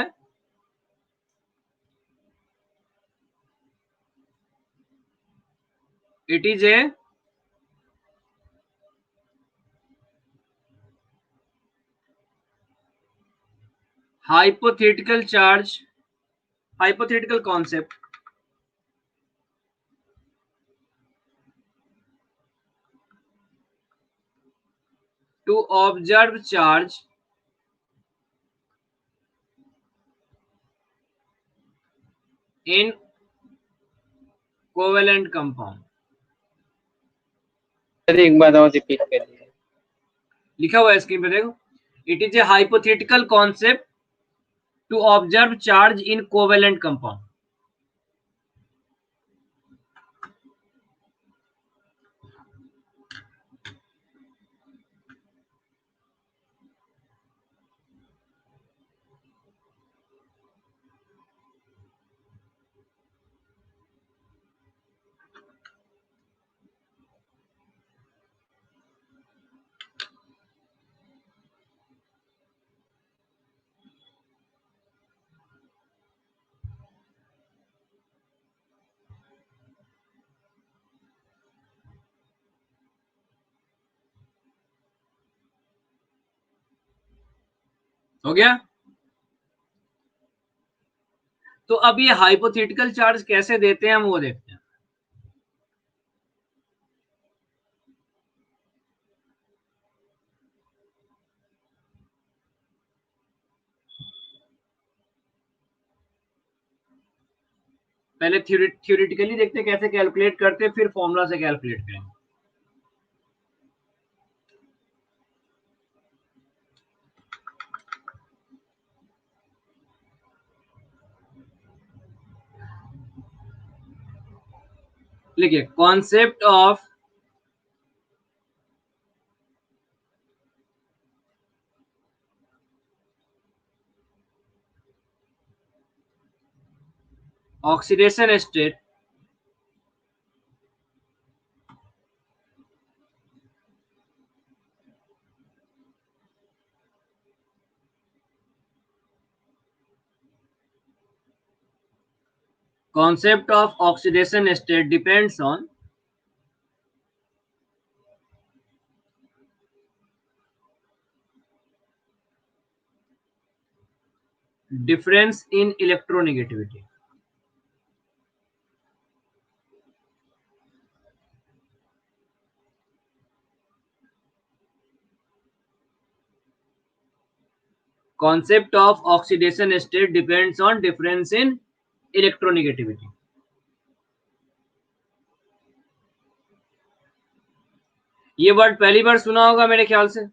A: it is A hypothetical charge, hypothetical concept to observe charge in covalent compound.
B: Sir एक बार और रिपीट करिए.
A: लिखा हुआ है स्क्रीन पे देखो, it is a hypothetical concept to observe charge in covalent compound. हो गया। तो अब ये हाइपोथेटिकल चार्ज कैसे देते हैं हम वो देखते हैं। पहले थ्योरेटिकली देखते हैं कैसे कैलकुलेट करते हैं, फिर फॉर्मूला से कैलकुलेट करेंगे। लिखिए concept of oxidation state concept of oxidation state depends on difference in electronegativity. Concept of oxidation state depends on difference in electronegativity. ये वर्ड पहली बार सुना होगा मेरे ख्याल से।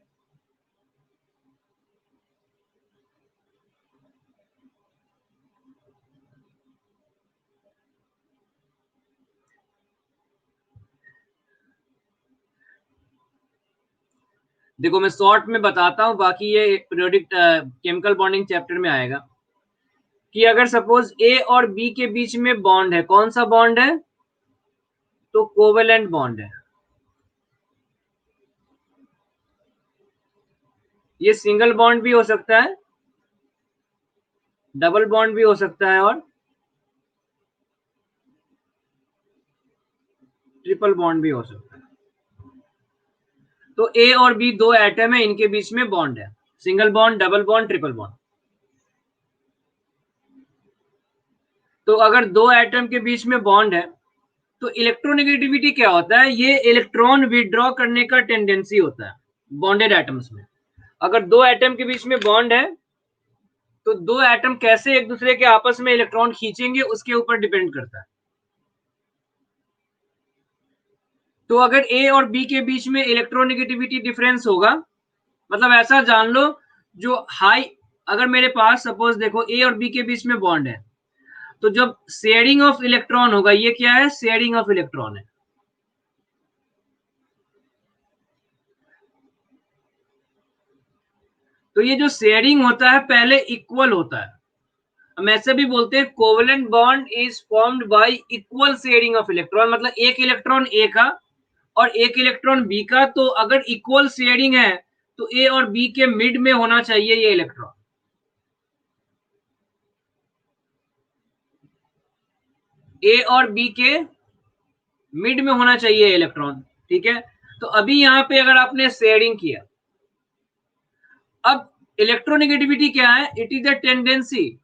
A: देखो मैं शॉर्ट में बताता हूं, बाकी ये पीरियोडिक केमिकल बॉन्डिंग चैप्टर में आएगा कि अगर सपोज ए और बी के बीच में बॉन्ड है, कौन सा बॉन्ड है? तो कोवेलेंट बॉन्ड है। ये सिंगल बॉन्ड भी हो सकता है, डबल बॉन्ड भी हो सकता है और ट्रिपल बॉन्ड भी हो सकता है। तो ए और बी दो एटम है, इनके बीच में बॉन्ड है, single bond, double bond, triple bond. तो अगर दो एटम के बीच में बॉन्ड है तो इलेक्ट्रोनेगेटिविटी क्या होता है? ये इलेक्ट्रॉन विड्रॉ करने का टेंडेंसी होता है बॉन्डेड एटम्स में। अगर दो एटम के बीच में बॉन्ड है तो दो एटम कैसे एक दूसरे के आपस में इलेक्ट्रॉन खींचेंगे उसके ऊपर डिपेंड करता है। तो अगर ए और बी के बीच में इलेक्ट्रोनेगेटिविटी डिफरेंस होगा, मतलब ऐसा जान लो, जो हाई, अगर मेरे पास सपोज देखो ए और बी के बीच में बॉन्ड है, तो जब शेयरिंग ऑफ इलेक्ट्रॉन होगा, ये क्या है? शेयरिंग ऑफ इलेक्ट्रॉन है। तो ये जो शेयरिंग होता है पहले इक्वल होता है, हम ऐसे भी बोलते हैं covalent bond is formed y equal sharing of electron, मतलब एक इलेक्ट्रॉन ए का और एक इलेक्ट्रॉन बी का। तो अगर इक्वल शेयरिंग है तो ए और बी के मिड में होना चाहिए ये इलेक्ट्रॉन। ए और बी के मिड में होना चाहिए इलेक्ट्रॉन, ठीक है। तो अभी यहां पे अगर आपने शेयरिंग किया, अब इलेक्ट्रोनेगेटिविटी क्या है? It is the tendency,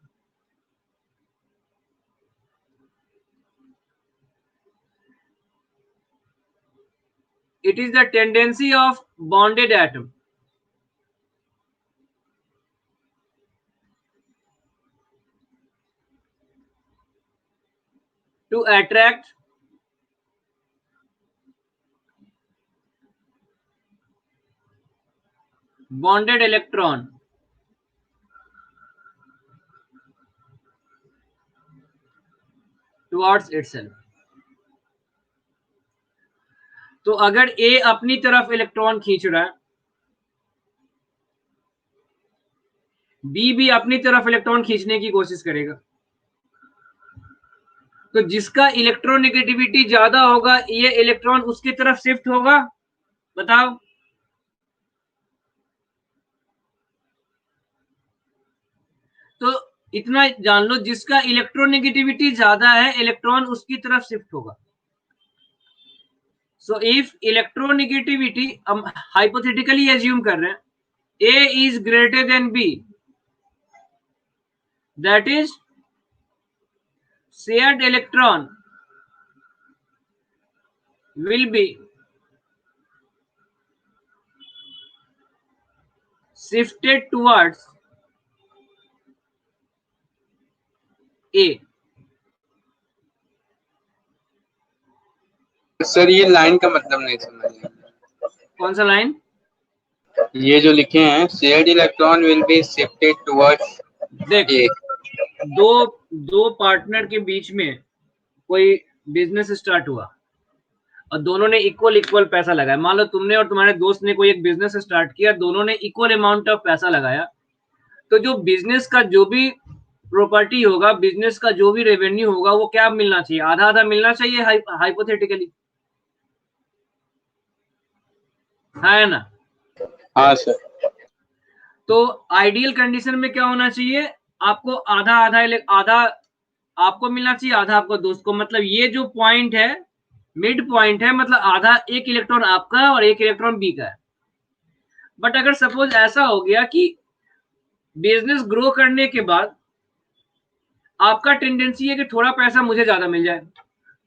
A: it is the tendency of bonded atom to attract bonded electron towards itself. तो अगर ए अपनी तरफ इलेक्ट्रॉन खींच रहा है, बी भी अपनी तरफ इलेक्ट्रॉन खींचने की कोशिश करेगा, तो जिसका इलेक्ट्रोनेगेटिविटी ज्यादा होगा ये इलेक्ट्रॉन उसकी तरफ शिफ्ट होगा। बताओ। तो इतना जान लो, जिसका इलेक्ट्रोनेगेटिविटी ज्यादा है इलेक्ट्रॉन उसकी तरफ शिफ्ट होगा। सो इफ इलेक्ट्रोनेगेटिविटी, हम हाइपोथेटिकली एज्यूम कर रहे हैं, A is greater than B, that is shared electron will be shifted towards A.
B: Sir ये लाइन का मतलब नहीं समझ में।
A: कौन सा लाइन?
B: ये जो लिखे हैं shared electron will be shifted towards
A: देख,
B: ए।
A: दो पार्टनर के बीच में कोई बिजनेस स्टार्ट हुआ और दोनों ने इक्वल पैसा लगाया। मान लो तुमने और तुम्हारे दोस्त ने कोई एक बिजनेस स्टार्ट किया, दोनों ने इक्वल अमाउंट ऑफ पैसा लगाया, तो जो बिजनेस का जो भी प्रॉपर्टी होगा, बिजनेस का जो भी रेवेन्यू होगा, वो क्या मिलना चाहिए? आधा आधा मिलना चाहिए हाइपोथेटिकली, है ना?
B: हाँ सर।
A: तो आइडियल कंडीशन में क्या होना चाहिए? आपको आधा आधा आधा आपको मिलना चाहिए, आधा आपको दोस्त को। मतलब ये जो पॉइंट है, मिड पॉइंट है, मतलब आधा एक इलेक्ट्रॉन आपका और एक इलेक्ट्रॉन बी का है। बट अगर सपोज ऐसा हो गया कि बिजनेस ग्रो करने के बाद आपका टेंडेंसी है कि थोड़ा पैसा मुझे ज्यादा मिल जाए,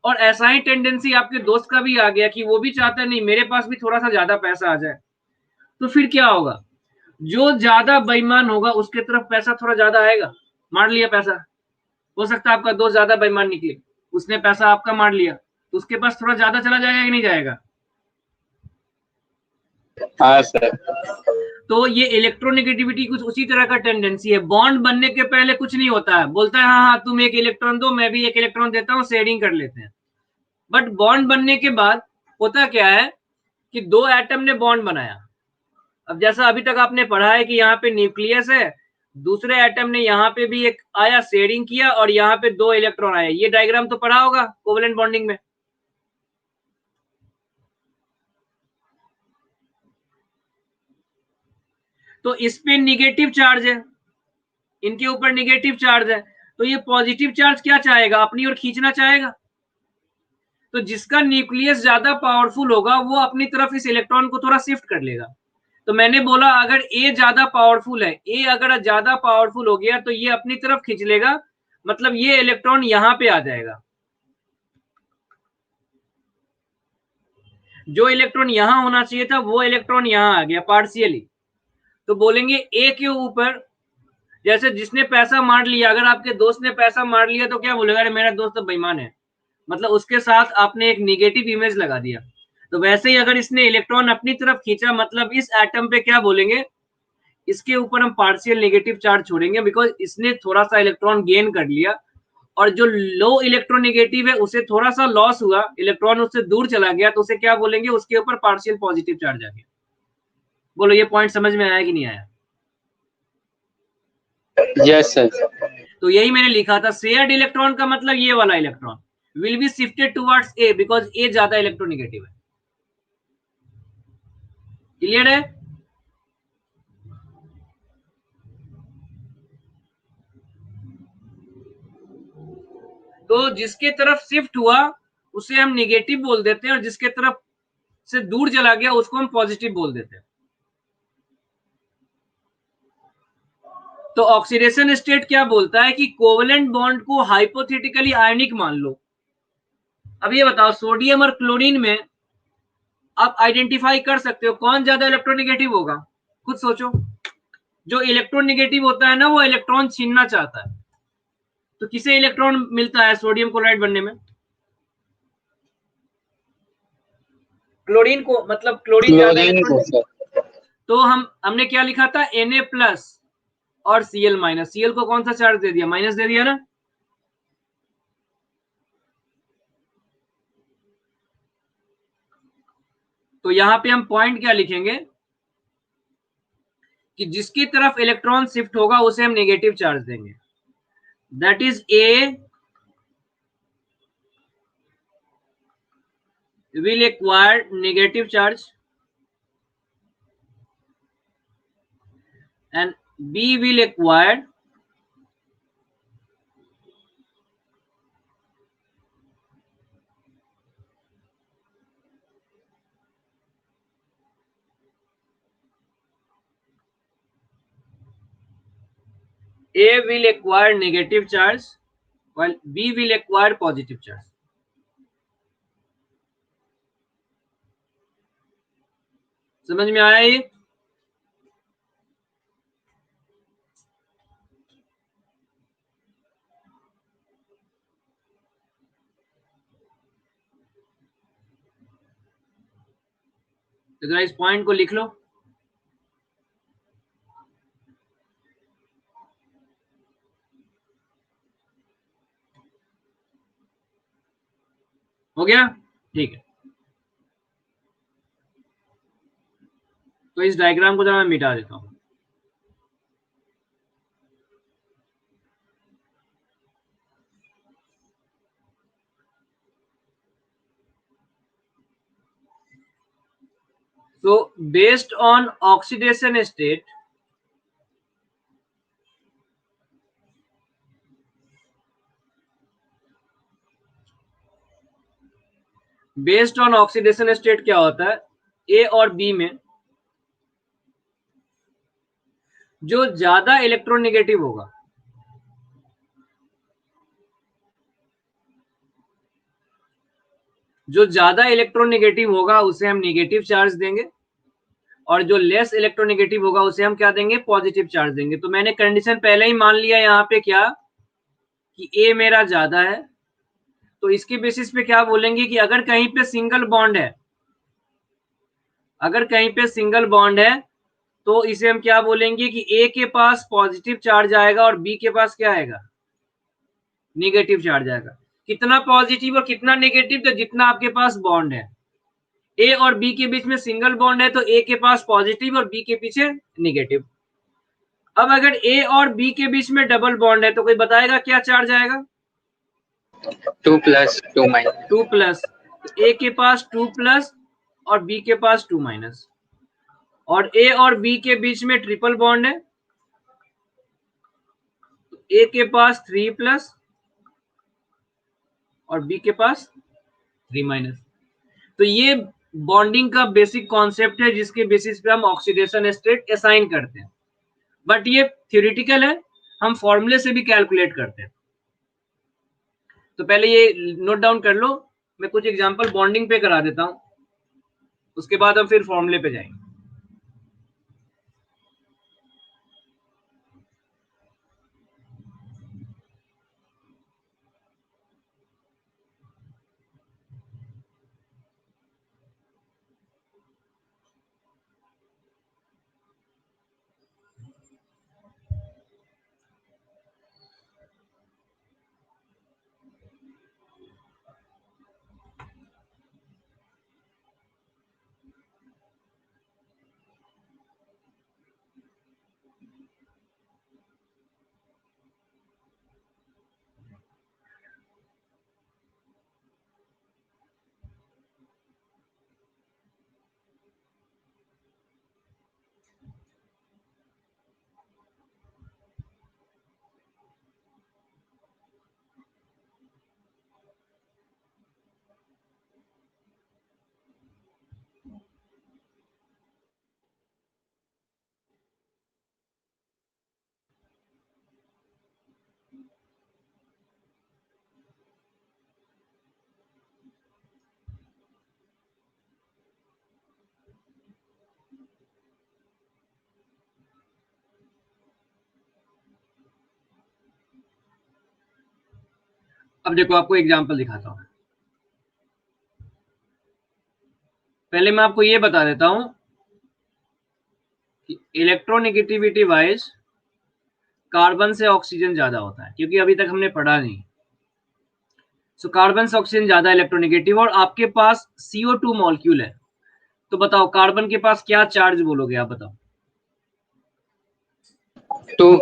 A: और ऐसा ही टेंडेंसी आपके दोस्त का भी आ गया कि वो भी चाहता है नहीं मेरे पास भी थोड़ा सा ज्यादा पैसा आ जाए, तो फिर क्या होगा? जो ज्यादा बेईमान होगा उसके तरफ पैसा थोड़ा ज्यादा आएगा। मार लिया पैसा, हो सकता है आपका दोस्त ज्यादा बेईमान निकले, उसने पैसा आपका मार लिया, तो उसके पास थोड़ा ज्यादा चला जाएगा कि नहीं जाएगा?
B: हाँ सर।
A: तो ये इलेक्ट्रोनेगेटिविटी कुछ उसी तरह का टेंडेंसी है। बॉन्ड बनने के पहले कुछ नहीं होता है, बोलता है हाँ हाँ तुम एक इलेक्ट्रॉन दो, मैं भी एक इलेक्ट्रॉन देता हूँ, शेयरिंग कर लेते हैं। बट बॉन्ड बनने के बाद होता क्या है कि दो एटम ने बॉन्ड बनाया। अब जैसा अभी तक आपने पढ़ा है कि यहाँ पे न्यूक्लियस है, दूसरे एटम ने यहाँ पे भी एक आया, शेयरिंग किया, और यहाँ पे दो इलेक्ट्रॉन आए। ये डायग्राम तो पढ़ा होगा कोवेलेंट बॉन्डिंग में। तो इस पे निगेटिव चार्ज है, इनके ऊपर निगेटिव चार्ज है, तो ये पॉजिटिव चार्ज क्या चाहेगा? अपनी ओर खींचना चाहेगा। तो जिसका न्यूक्लियस ज्यादा पावरफुल होगा वो अपनी तरफ इस इलेक्ट्रॉन को थोड़ा शिफ्ट कर लेगा। तो मैंने बोला अगर ए ज्यादा पावरफुल है, ए अगर ज्यादा पावरफुल हो गया तो ये अपनी तरफ खींच लेगा, मतलब ये इलेक्ट्रॉन यहां पे आ जाएगा। जो इलेक्ट्रॉन यहां होना चाहिए था वो इलेक्ट्रॉन यहां आ गया पार्शियली। तो बोलेंगे ए के ऊपर, जैसे जिसने पैसा मार लिया, अगर आपके दोस्त ने पैसा मार लिया तो क्या बोलेगा? अरे मेरा दोस्त तो बेईमान है, मतलब उसके साथ आपने एक निगेटिव इमेज लगा दिया। तो वैसे ही अगर इसने इलेक्ट्रॉन अपनी तरफ खींचा, मतलब इस एटम पे क्या बोलेंगे? इसके ऊपर हम पार्शियल नेगेटिव चार्ज छोड़ेंगे, बिकॉज इसने थोड़ा सा इलेक्ट्रॉन गेन कर लिया, और जो लो इलेक्ट्रोनेगेटिव है उसे थोड़ा सा लॉस हुआ, इलेक्ट्रॉन उससे दूर चला गया, तो उसे क्या बोलेंगे? उसके ऊपर पार्शियल पॉजिटिव चार्ज आ गया। बोलो ये पॉइंट समझ में आया कि नहीं आया?
B: Yes sir.
A: तो यही मैंने लिखा था, शेयर्ड इलेक्ट्रॉन का मतलब ये वाला electron will be shifted towards A, because A ज्यादा इलेक्ट्रोनेगेटिव है। क्लियर है? तो जिसके तरफ शिफ्ट हुआ उसे हम निगेटिव बोल देते हैं, और जिसके तरफ से दूर चला गया उसको हम पॉजिटिव बोल देते हैं। तो ऑक्सीडेशन स्टेट क्या बोलता है कि कोवेलेंट बॉन्ड को हाइपोथेटिकली आयनिक मान लो। अब ये बताओ सोडियम और क्लोरीन में आप आइडेंटिफाई कर सकते हो कौन ज्यादा इलेक्ट्रोनेगेटिव होगा? खुद सोचो। जो इलेक्ट्रोनेगेटिव होता है ना वो इलेक्ट्रॉन छीनना चाहता है, तो किसे इलेक्ट्रॉन मिलता है सोडियम क्लोराइड बनने में? क्लोरीन को, मतलब क्लोरीन ज्यादा
B: क्लोरीन
A: इलेक्ट्रॉन।
B: को सर।
A: तो हमने क्या लिखा था? Na प्लस और Cl माइनस। Cl को कौन सा चार्ज दे दिया? माइनस दे दिया ना। तो यहां पे हम पॉइंट क्या लिखेंगे कि जिसकी तरफ इलेक्ट्रॉन शिफ्ट होगा उसे हम नेगेटिव चार्ज देंगे। That is a will acquire negative charge and B will acquire A will acquire negative charge while B will acquire positive charge. समझ में आया ये? तो जरा इस पॉइंट को लिख लो। हो गया? ठीक है, तो इस डायग्राम को जरा मैं मिटा देता हूं। So based on oxidation state, based on oxidation state क्या होता है, ए और बी में जो ज्यादा इलेक्ट्रोनेगेटिव होगा, जो ज्यादा इलेक्ट्रोनेगेटिव होगा उसे हम नेगेटिव चार्ज देंगे, और जो लेस इलेक्ट्रोनेगेटिव होगा उसे हम क्या देंगे, पॉजिटिव चार्ज देंगे। तो मैंने कंडीशन पहले ही मान लिया यहाँ पे क्या, कि ए मेरा ज्यादा है, तो इसके बेसिस पे क्या बोलेंगे कि अगर कहीं पे सिंगल बॉन्ड है, अगर कहीं पे सिंगल बॉन्ड है तो इसे हम क्या बोलेंगे कि ए के पास पॉजिटिव चार्ज आएगा और बी के पास क्या आएगा, नेगेटिव चार्ज आएगा। कितना पॉजिटिव और कितना नेगेटिव, तो जितना आपके पास बॉन्ड है। ए और बी के बीच में सिंगल बॉन्ड है तो ए के पास पॉजिटिव और बी के पीछे नेगेटिव। अब अगर ए और बी के बीच में डबल बॉन्ड है तो कोई बताएगा क्या चार्ज आएगा,
B: 2 प्लस 2 माइनस।
A: 2 प्लस, तो ए के पास 2 प्लस और बी के पास 2 माइनस। और ए और बी के बीच में ट्रिपल बॉन्ड है, तो ए के पास 3 प्लस और बी के पास 3 माइनस। तो ये बॉन्डिंग का बेसिक कॉन्सेप्ट है जिसके बेसिस पे हम ऑक्सीडेशन स्टेट असाइन करते हैं, बट ये थ्योरेटिकल है, हम फॉर्मूले से भी कैलकुलेट करते हैं। तो पहले ये नोट डाउन कर लो, मैं कुछ एग्जांपल बॉन्डिंग पे करा देता हूं, उसके बाद हम फिर फॉर्मूले पे जाएंगे। अब देखो आपको एग्जांपल दिखाता हूं। पहले मैं आपको ये बता देता हूं कि इलेक्ट्रोनेगेटिविटी वाइज कार्बन से ऑक्सीजन ज्यादा होता है, क्योंकि अभी तक हमने पढ़ा नहीं। सो कार्बन से ऑक्सीजन ज्यादा इलेक्ट्रोनेगेटिव, और आपके पास CO2 मॉलिक्यूल है, तो बताओ कार्बन के पास क्या चार्ज बोलोगे आप, बताओ।
B: 2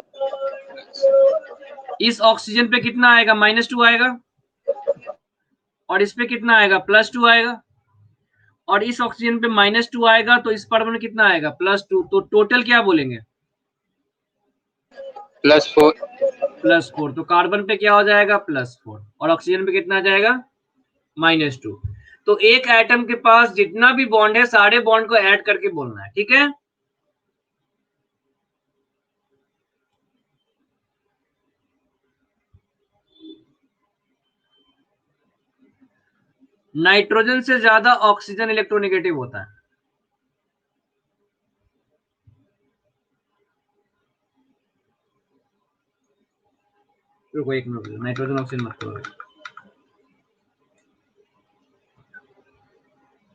A: इस ऑक्सीजन पे कितना आएगा, -2 आएगा, और इस पे कितना आएगा, +2 आएगा, और इस ऑक्सीजन पे -2 आएगा, तो इस पर में कितना आएगा, +2, तो टोटल क्या बोलेंगे,
B: +4
A: +4। तो कार्बन पे क्या हो जाएगा, +4, और ऑक्सीजन पे कितना आ जाएगा, -2। तो एक एटम के पास जितना भी बॉन्ड है सारे बॉन्ड को ऐड करके बोलना है, ठीक है। नाइट्रोजन से ज्यादा ऑक्सीजन इलेक्ट्रोनेगेटिव होता है। रुको एक मिनट, नाइट्रोजन ऑक्सीजन मत करो।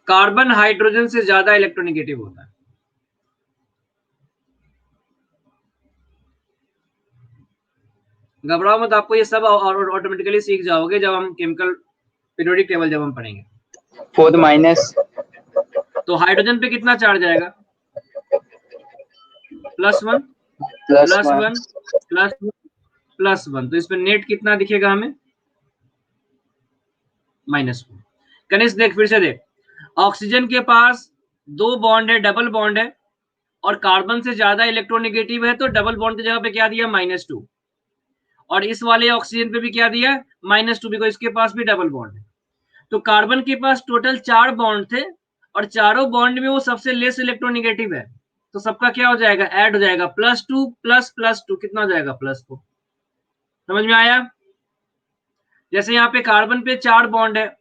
A: कार्बन हाइड्रोजन से ज्यादा इलेक्ट्रोनेगेटिव होता है। घबराओ मत, आपको ये सब ऑटोमेटिकली सीख जाओगे जब हम केमिकल पीरियोडिक टेबल जब हम पढ़ेंगे।
B: 4 -
A: तो हाइड्रोजन पे कितना चार्ज आएगा? +1 +1 +1, तो इसमें नेट कितना दिखेगा हमें? -1। कनिष्क देख, फिर से देख, ऑक्सीजन के पास 2 बॉन्ड है, डबल बॉन्ड है, और कार्बन से ज्यादा इलेक्ट्रोनेगेटिव है, तो डबल बॉन्ड की जगह पे क्या दिया? -2। और इस वाले ऑक्सीजन पे भी क्या दिया? -2, बिकॉज इसके पास भी डबल बॉन्ड है। तो कार्बन के पास टोटल 4 बॉन्ड थे, और चारों बॉन्ड में वो सबसे लेस इलेक्ट्रोनेगेटिव है, तो सबका क्या हो जाएगा? ऐड हो जाएगा। +2 ++2 कितना हो जाएगा? +4। समझ में आया? जैसे यहाँ पे कार्बन पे 4 बॉन्ड है,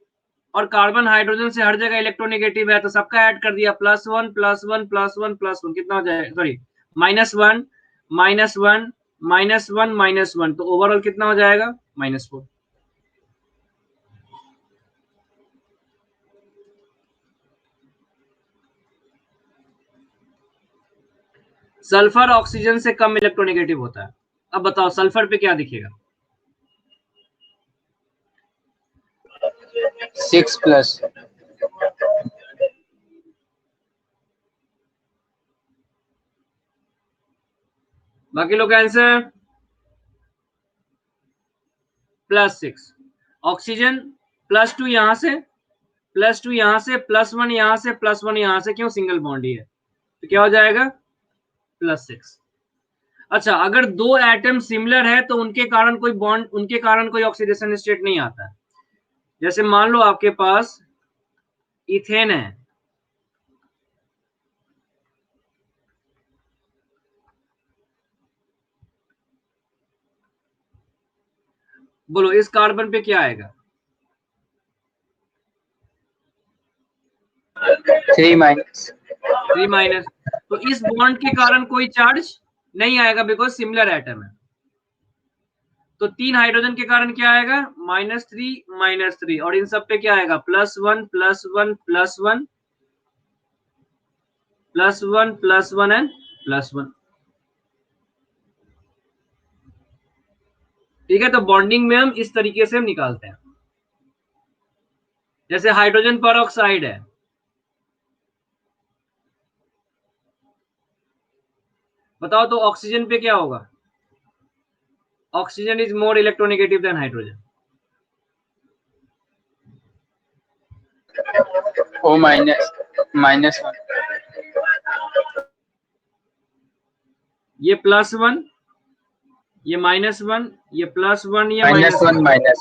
A: और कार्बन हाइड्रोजन से हर जगह इलेक्ट्रोनेगेटिव है, तो सबका ऐड कर दिया, +1 +1 +1 +1, कितना हो जाएगा? सॉरी, -1 -1 -1 -1, तो ओवरऑल कितना हो जाएगा? -4। सल्फर ऑक्सीजन से कम इलेक्ट्रोनेगेटिव होता है। अब बताओ सल्फर पे क्या दिखेगा?
B: 6+।
A: बाकी लोग का आंसर +6। ऑक्सीजन +2 यहां से, +2 यहां से, +1 यहां से, +1 यहां से, क्यों? सिंगल बॉन्ड ही है, तो क्या हो जाएगा? +6। अच्छा, अगर दो एटम सिमिलर है तो उनके कारण कोई बॉन्ड, उनके कारण कोई ऑक्सीडेशन स्टेट नहीं आता है। जैसे मान लो आपके पास इथेन है, बोलो इस कार्बन पे क्या आएगा?
B: 3-।
A: 3-। तो इस बॉन्ड के कारण कोई चार्ज नहीं आएगा, बिकॉज सिमिलर एटम है। तो 3 हाइड्रोजन के कारण क्या आएगा? -3 -3, और इन सब पे क्या आएगा? +1 +1 +1 +1 +1 एंड +1। ठीक है, तो बॉन्डिंग में हम इस तरीके से हम निकालते हैं। जैसे हाइड्रोजन पर ऑक्साइड है, बताओ तो ऑक्सीजन पे क्या होगा? Oxygen is more electronegative than hydrogen.
B: O-, -1।
A: ये +1, ये -1, ये +1, ये
B: -1
A: -1,
B: -1।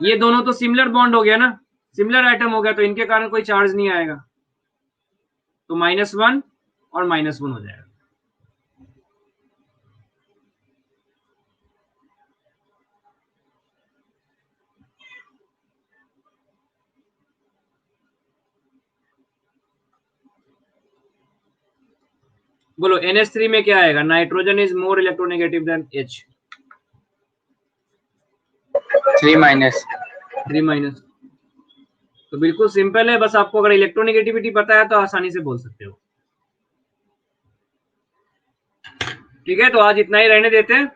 A: ये दोनों तो सिमिलर बॉन्ड हो गया ना, सिमिलर एटम हो गया, तो इनके कारण कोई चार्ज नहीं आएगा, तो -1 और -1 हो जाएगा। बोलो NH3 में क्या आएगा? Nitrogen is more electronegative than H।
B: 3-।
A: 3-। तो बिल्कुल सिंपल है, बस आपको अगर इलेक्ट्रोनेगेटिविटी पता है तो आसानी से बोल सकते हो। ठीक है, तो आज इतना ही रहने देते हैं।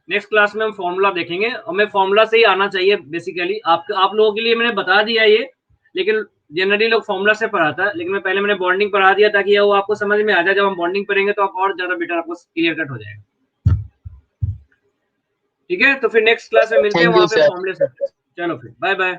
A: नेक्स्ट क्लास में हम फॉर्मूला देखेंगे, और मैं फॉर्मूला से ही आना चाहिए बेसिकली। आप लोगों के लिए मैंने बता दिया ये, लेकिन जनरली लोग फॉर्मूला से पढ़ाता है, लेकिन मैं पहले मैंने बॉन्डिंग पढ़ा दिया ताकि वो आपको समझ में आ जाए। जब हम बॉन्डिंग पढ़ेंगे तो आप और ज्यादा बेटर, आपको क्लियर कट हो जाएगा। ठीक है, तो फिर नेक्स्ट क्लास में मिलते हैं
B: थैंक यू
A: वहां पे
B: सर।
A: फॉर्मूले से। चलो फिर बाय बाय।